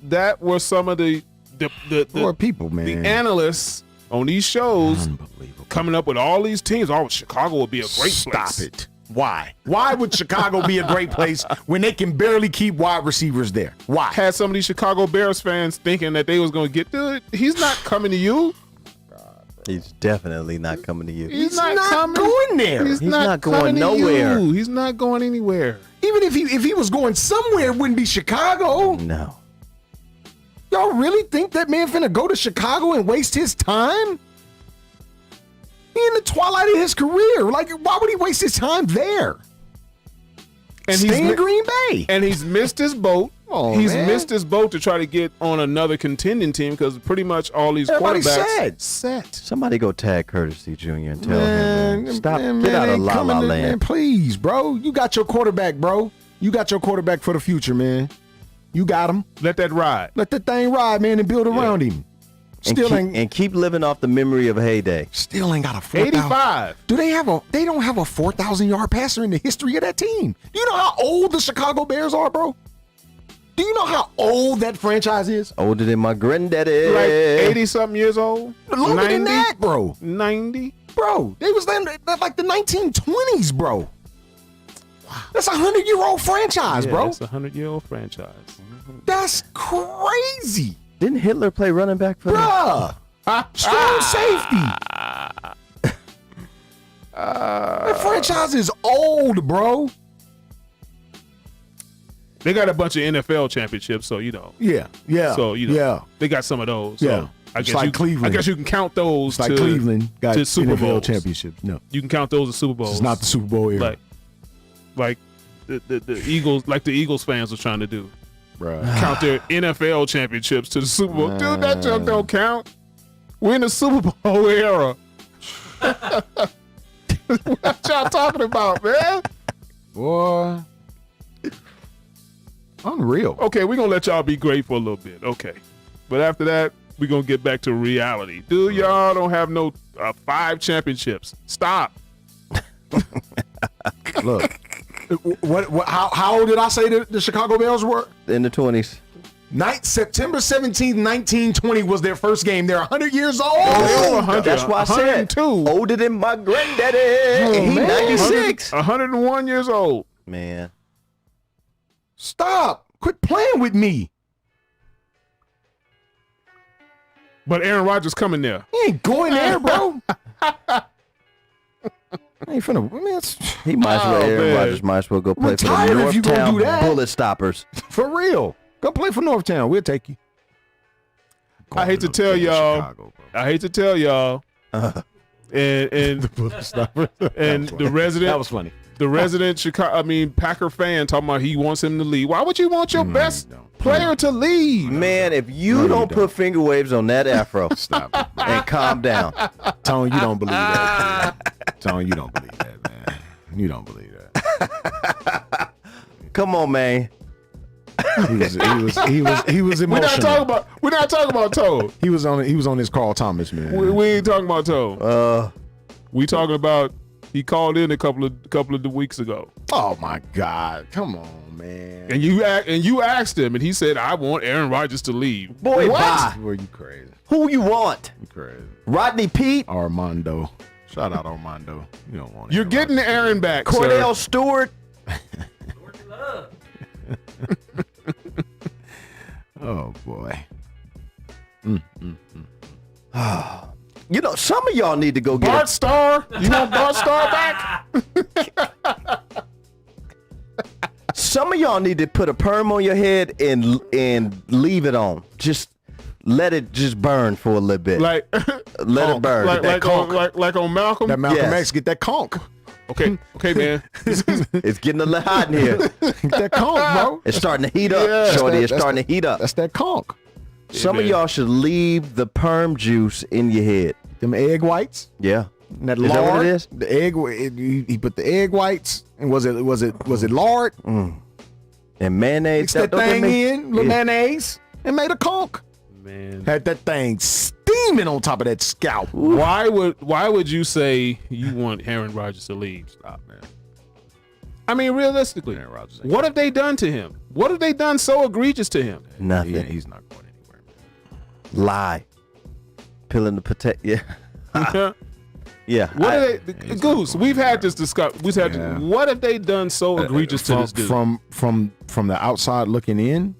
That were some of the Poor people, man. the analysts on these shows Unbelievable. coming up with all these teams. Oh, Chicago would be a great Stop place. it. Why? Why would Chicago be a great place when they can barely keep wide receivers there? Why? Had some of these Chicago Bears fans thinking that they was going to get dude. He's not coming to you. He's definitely not coming to you. He's not coming. going there. He's He's not not going coming to nowhere. you. He's not going anywhere. Even if he was going somewhere, it wouldn't be Chicago. No. Y'all really think that man finna go to Chicago and waste his time? He in the twilight of his career. Like, why would he waste his time there? And Stay in mi- Green Bay. And he's missed his boat. Oh, He's man. missed his boat to try to get on another contending team because pretty much all these Everybody quarterbacks set. Somebody go tag Courtesy Jr. and tell him, Man, man, stop, man, get out of ain't La coming La to- Land. Man, please, bro. You got your quarterback, bro. You got your quarterback for the future, man. You got him. Let that ride. Let that thing ride, man, and build around him. and keep living off the memory of heyday. Still ain't got a 4,000. 85. Do they have a? They don't have a 4,000-yard passer in the history of that team. Do you know how old the Chicago Bears are, bro? Do you know how old that franchise is? Older than my granddaddy. Like 80-something years old? Longer than that, bro. 90? Bro, they was then like the 1920s, bro. That's a 100-year-old franchise, Yeah, bro. it's a 100-year-old franchise. That's crazy, Didn't Hitler play running back for them? bruh. Strong safety. That franchise is old, bro. They got a bunch of NFL championships, so you know. Yeah, yeah. So you know, yeah. they got some of those. Yeah. So I It's guess like you, Cleveland. I guess you can count those. It's like to, Cleveland got to Super NFL Bowls. championships. No, You can count those as Super Bowls. it's not the Super Bowl era, like the Eagles, like the Eagles fans are trying to do. bro. Count their NFL championships to the Super Bowl. Dude, that junk don't count. We're in the Super Bowl era. What y'all talking about, man? Boy, unreal. Okay, we're gonna let y'all be great for a little bit. Okay. But after that, we're gonna get back to reality. Dude, y'all don't have no 5 championships. Stop. Look, what? How old did I say the Chicago Bears were? In the 20s. September 17th, 1920 was their first game. They're 100 years old. They over 100. That's why I said 102. older than my granddaddy. Oh, He man. 96. 101 years old. Man. Stop. Quit playing with me. But Aaron Rodgers coming there. He ain't going there, bro. I ain't finna. Man, it's, He might as well, Oh, Aaron man. Rodgers might as well go play Retire for the if you gonna Northtown do that. Bullet Stoppers. for real. Go play for Northtown. We'll take you. I hate to tell y'all. I hate to tell y'all. And and the resident That was funny. the resident Chicago, Packer fan talking about he wants him to leave. Why would you want your best player to leave? Man, if you don't put finger waves on that afro Stop it, bro. and calm down. Tone, you don't believe that. Man. Tone, you don't believe that, man. You don't believe that. Come on, man. He was We're emotional. not talking about Toad. He was on his Carl Thomas, man. We ain't talking about Toad. We talking about he called in a couple of the weeks ago. Oh my God. Come on, man. And you asked him, and he said, "I want Aaron Rodgers to leave." Boy, What? bye. Boy, you crazy. Who you want? You crazy. Rodney Pete? Armando. Shout out Armando. You don't want You're Aaron getting Rodgers. Aaron back, Cordell sir. Stewart? Oh boy. You know, some of y'all need to go Bart get Starr. You want Bart Starr back? some of y'all need to put a perm on your head and leave it on. Just let it just burn for a little bit. Like Let it burn. Like That conch. on Malcolm. That Malcolm Yes. X get that conch. Okay, man. It's getting a little hot in here. That conch, bro. It's starting to heat up, Yeah, Shorty. that's It's starting to heat up. That's that conch. Some of man. y'all should leave the perm juice in your head. Them egg whites. Yeah. And that Is that lard. what it is? The egg. He put the egg whites, and was it lard? And mayonnaise. Mixed that don't they thing make- in, little mayonnaise, and made a conch. Man. Had that thing steaming on top of that scalp. Why would you say you want Aaron Rodgers to leave? Stop, man. I mean, realistically, Aaron Rodgers ain't what have they done to him? What have they done so egregious to him? Nothing. He's not going anywhere, man. Lie. Peeling the potato. Yeah. Yeah. What are they, Goose? We've had this discussion. Yeah. What have they done so egregious to this dude? From the outside looking in,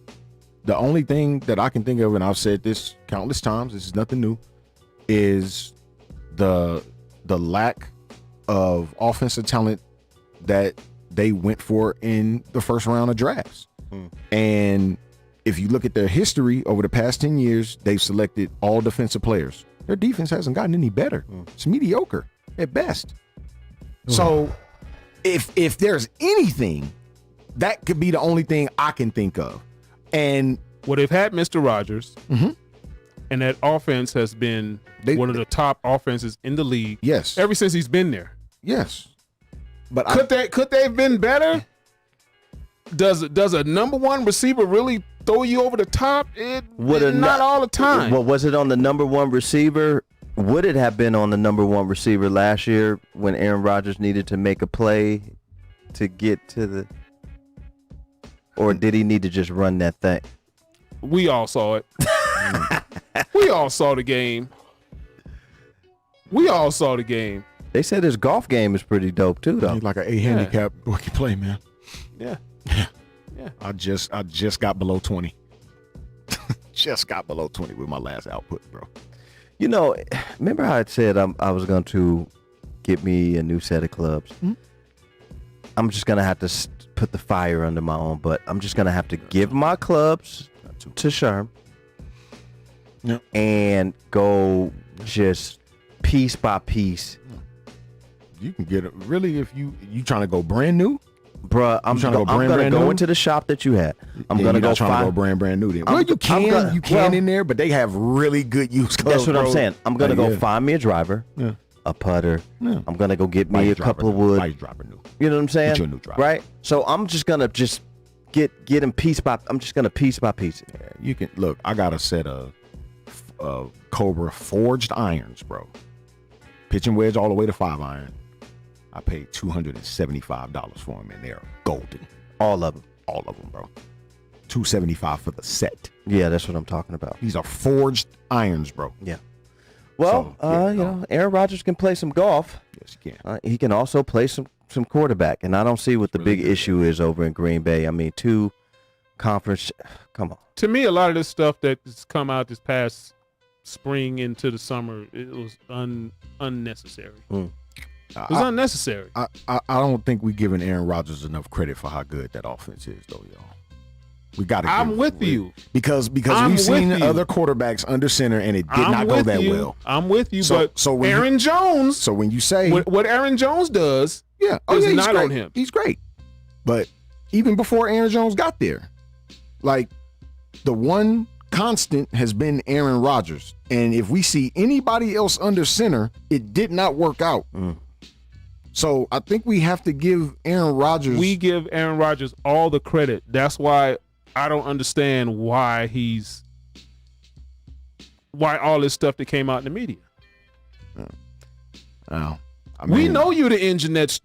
the only thing that I can think of, and I've said this countless times, this is nothing new, is the lack of offensive talent that they went for in the first round of drafts. And if you look at their history over the past 10 years, they've selected all defensive players. Their defense hasn't gotten any better. It's mediocre at best. So if there's anything, that could be the only thing I can think of. And Well, they've had Mr. Rodgers, and that offense has been one of the top offenses in the league. yes, Ever since he's been there. yes. But Could they have been better? Does a number one receiver really throw you over the top? Not all the time. Well, was it on the number one receiver? Would it have been on the number one receiver last year when Aaron Rodgers needed to make a play to get to the, or did he need to just run that thing? We all saw it. We all saw the game. We all saw the game. They said his golf game is pretty dope too, though. he's like an A handicap rookie play, man. Yeah. I just got below 20. Just got below 20 with my last output, bro. You know, remember how I said I was going to get me a new set of clubs? I'm just going to have to put the fire under my own butt. I'm just going to have to give my clubs to Sherm Yep. and go just piece by piece. You can get it really if you trying to go brand new. Bruh, I'm trying to go going to brand go new? into the shop that you had. I'm Yeah, going to you're go not trying find. to go brand new. Then I'm- well, you I'm can gonna- in there, but they have really good used clubs. That's what I'm bro. saying. I'm going to go Yeah. find me a driver, Yeah. a putter. Yeah. I'm going to go get me Vice a driver couple of new. wood. Vice driver new. You know what I'm saying? Get you a new driver. Right? So I'm just gonna get him piece by piece. Yeah, you can look. I got a set of Cobra forged irons, bro. Pitching wedge all the way to 5-iron. I paid $275 for them, and they're golden. All of them. All of them, bro. $275 for the set. Yeah, that's what I'm talking about. These are forged irons, bro. Yeah. Well, So, yeah, you know, Aaron Rodgers can play some golf. Yes, you can. He can also play some quarterback, and I don't see what the big issue is over in Green Bay. I mean, 2 conference. Come on. To me, a lot of this stuff that's come out this past spring into the summer, it was unnecessary. It was unnecessary. I don't think we're giving Aaron Rodgers enough credit for how good that offense is, though, y'all. We got to. I'm with you. because I'm we've seen with you. other quarterbacks under center, and it did not go with that you. well. I'm with you, So- but so when Aaron Jones, So when you say what Aaron Jones does, yeah, is he's not great. on him. He's great, but even before Aaron Jones got there, like the one constant has been Aaron Rodgers, and if we see anybody else under center, it did not work out. So I think we have to give Aaron Rodgers. we give Aaron Rodgers all the credit. That's why I don't understand why all this stuff that came out in the media. I We mean, know you're the engine that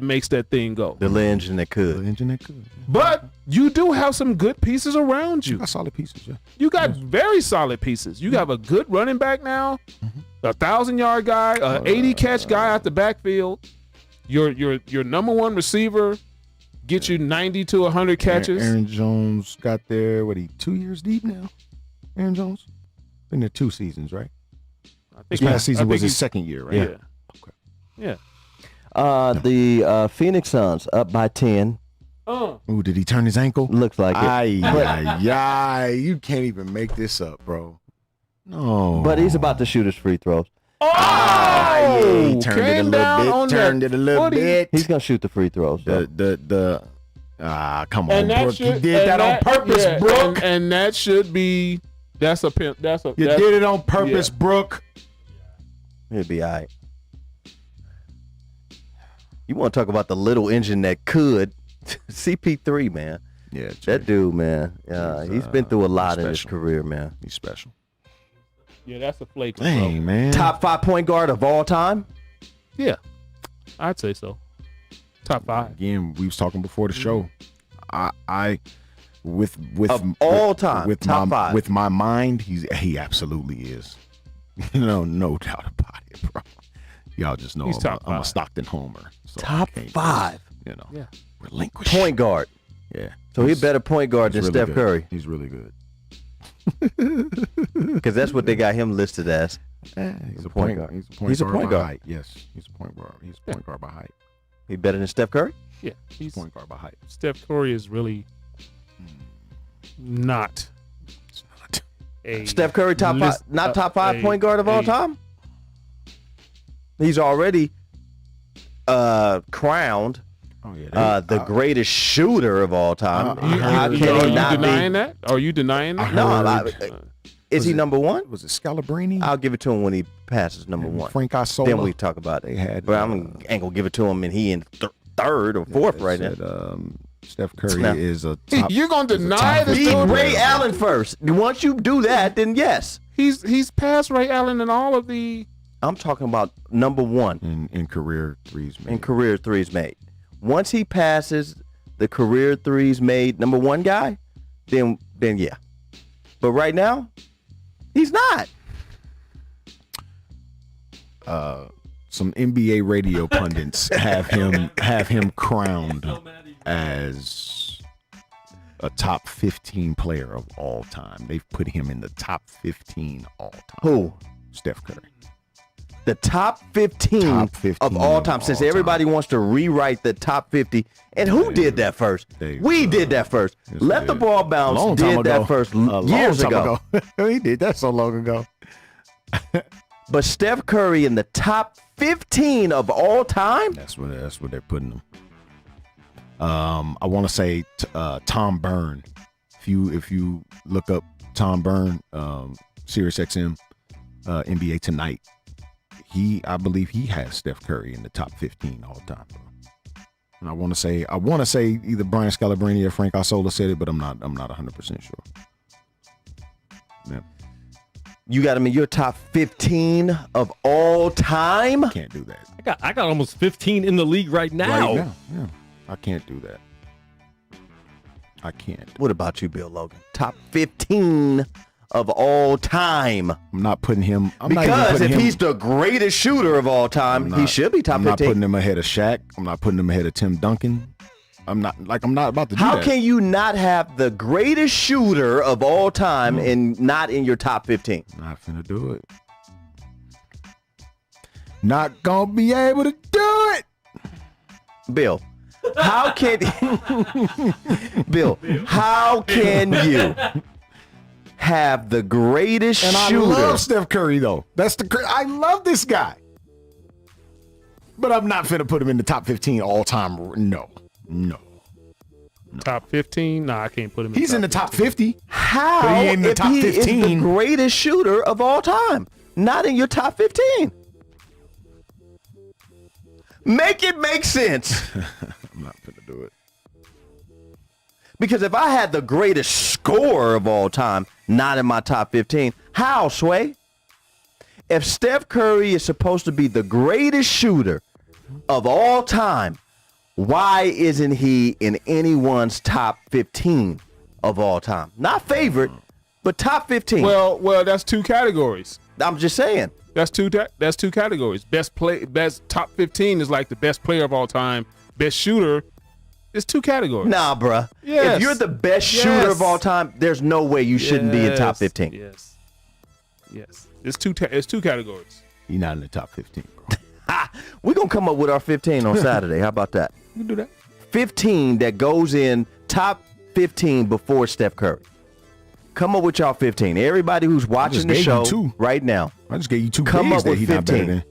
makes that thing go. The little engine that the could. engine that could. But you do have some good pieces around you. Got solid pieces, yeah. You got very solid pieces. You have a good running back now, a 1,000-yard guy, a 80-catch guy out the backfield. Your number one receiver get you 90 to 100 catches. Aaron Jones got there. What, he 2 years deep now? Aaron Jones been there 2 seasons, right? I This think past season was his he's- second year, right? Yeah. Yeah. The Phoenix Suns up by 10. Ooh, did he turn his ankle? Looks like it. Ay, you can't even make this up, bro. No. But he's about to shoot his free throws. Ay, he turned it a came little down on bit. Turned that it a little 40. bit. He's gonna shoot the free throws. Though. Come on, And that Brooke. You should- did and that on purpose, yeah, Brooke. And that should be. That's a pimp. You did it on purpose, yeah. Brooke. He'll be all right. You want to talk about the little engine that could? CP3, man. Yeah, That dude, man. He's been through a lot in his special. career, man. He's special. Yeah, that's a flake. Dang, man. Top 5 point guard of all time. Yeah, I'd say so. Top 5. Again, we was talking before the show. I with Of all time, with top my 5. with my mind, he absolutely is. No doubt about it, bro. Y'all just know He's top I'm a 5. Stockton homer. So Top I can't 5. just, Yeah. relinquish Point guard. Yeah. So he's better point guard than really Steph good. Curry, He's really good. because that's what they got him listed as. He's a point point guard. guard. He's a point He's a guard point by guard. height. Yes, he's a point guard. He's a point guard by height. He better than Steph Curry. Yeah, he's Point guard by height. Steph Curry is really not a Steph Curry top 5, list- not top 5 point guard of all a- time. He's already crowned Oh yeah. the greatest shooter of all time. How Are you can he not be? denying that? Are you denying that? No, heard- is he number 1? was it Scalabrini? I'll give it to him when he passes number 1. Frank Isola. Then we talk about it. They had, but ain't gonna give it to him, and he in third or fourth right now. Steph Curry No. is a top. You're gonna is a deny top this Beat 15 dude? Ray player. Allen first. Once you do that, then yes. He's past Ray Allen in all of the. I'm talking about number 1 in career threes. in career threes made. Once he passes the career threes made number 1 guy, then yeah. But right now, he's not. Some NBA radio pundits have him crowned as a top 15 player of all time. They've put him in the top 15 all time. Who? Steph Curry. The top 15, Top 15 of all of time. Since all everybody wants to rewrite the top 50. And who did that first? We did that first. Yes, Let we the did. ball bounce Long time did that ago. first A long years time ago. He did that so long ago. But Steph Curry in the top 15 of all time? That's what they're putting him. I want to say Tom Byrne. If you look up Tom Byrne, Sirius XM, NBA Tonight, I believe he has Steph Curry in the top 15 all time. And I want to say either Brian Scalabrine or Frank Isola said it, but I'm not 100% sure. Yeah, You got him in your top 15 of all time? can't do that. I got almost 15 in the league right now. Right now, yeah, I can't do that. I can't. What about you, Bill Logan? Top 15 of all time. I'm not putting him. I'm not even Because putting if him, he's the greatest shooter of all time, he should be top I'm not 15. putting him ahead of Shaq. I'm not putting him ahead of Tim Duncan. I'm not about to do How that. can you not have the greatest shooter of all time and not in your top 15? Not finna do it. Not gonna be able to do it. Bill, how can Bill, how can you have the greatest And I shooter? love Steph Curry though. I love this guy. But I'm not finna put him in the top 15 all time. No. Top 15? Nah, I can't put him in He's in the top 50. How But he ain't in the if top he is the 15. greatest shooter of all time, not in your top 15? Make it make sense. I'm not finna do it. Because if I had the greatest scorer of all time, not in my top 15, how, Sway? If Steph Curry is supposed to be the greatest shooter of all time, why isn't he in anyone's top 15 of all time? Not favorite, but top 15. Well, that's 2 categories. I'm just saying. That's two categories. Best top 15 is like the best player of all time. Best shooter is 2 categories. Nah, bruh. Yes. If you're the best shooter Yes. of all time, there's no way you shouldn't be in top 15. Yes. It's two categories. He's not in the top 15, bro. We're going to come up with our 15 on Saturday. How about that? You can do that. 15 that goes in top 15 before Steph Curry. Come up with y'all 15. Everybody who's watching the gave show you 2. right now, I just gave you 2 come bigs up that with he's not better 15. than.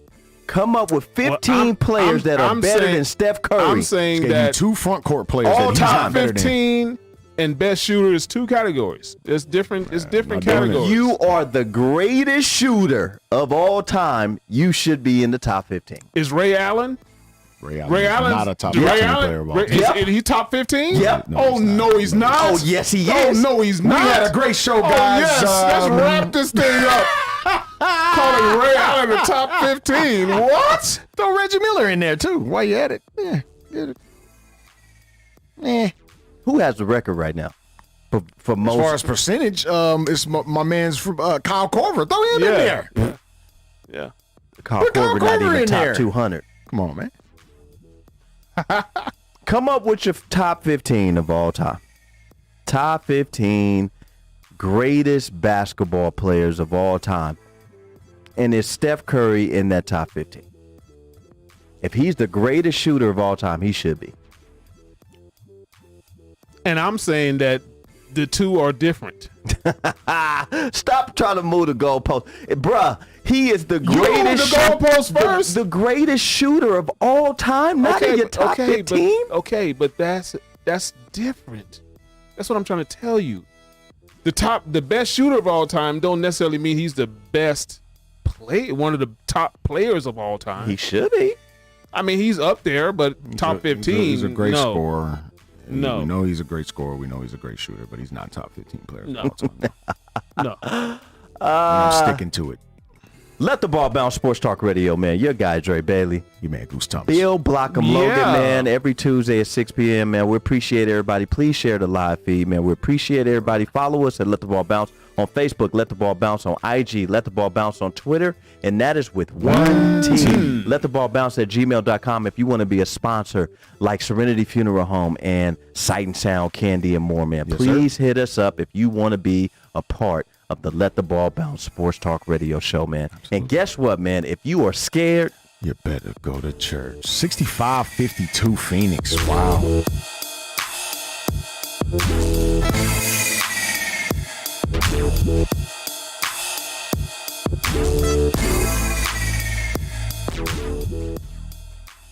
Come up with 15 players that are better than Steph Curry. I'm saying Gave you that 2 front court players All that he's time. not better than. 15 and best shooter is 2 categories. It's different. It's different not doing it. categories. You are the greatest shooter of all time. You should be in the top 15. Is Ray Allen? Ray Ray Allen's Allen, not a top Ray 15 Allen, player of all Ray- time. Yep. is he top 15? Yep. Oh no, he's not. Oh, yes, he Oh is. no, he's not. We had a great show, Oh guys. yes, let's wrap this thing up. Calling Ray Allen the top 15. What? Throw Reggie Miller in there too. Why you at it? Who has the record right now for As most? far as percentage, it's my man's from Kyle Korver. Throw him in there. Yeah. Kyle Put Kyle Korver not Korver even in top there. 200. Come on, man. Come up with your top 15 of all time. Top 15 greatest basketball players of all time. And is Steph Curry in that top 15? If he's the greatest shooter of all time, he should be. And I'm saying that the two are different. Stop trying to move the goalpost. Bruh, he is the moved greatest the goalpost first. The greatest shooter of all time, not in your top 15. But that's different. That's what I'm trying to tell you. The best shooter of all time don't necessarily mean he's the best one of the top players of all time. He should be. I mean, he's up there, but top 15. He's a great no. scorer. No. We know he's a great scorer. We know he's a great shooter, but he's not top 15 player. No. No. I'm sticking to it. Let the Ball Bounce Sports Talk Radio, man. Your guy, Dre Bailey. You man, Goose Thomas. Bill Blockham Logan, Yeah. man. Every Tuesday at 6 p.m., man. We appreciate everybody. Please share the live feed, man. We appreciate everybody. Follow us at Let the Ball Bounce on Facebook. Let the Ball Bounce on IG. Let the Ball Bounce on Twitter. And that is with one T. Let the Ball Bounce at gmail.com if you want to be a sponsor like Serenity Funeral Home and Sight and Sound Candy and more, man. Please hit us up if you want to be a part of the Let the Ball Bounce Sports Talk Radio show, man. And guess what, man? If you are scared, You better go to church. 65-52 Phoenix. Wow.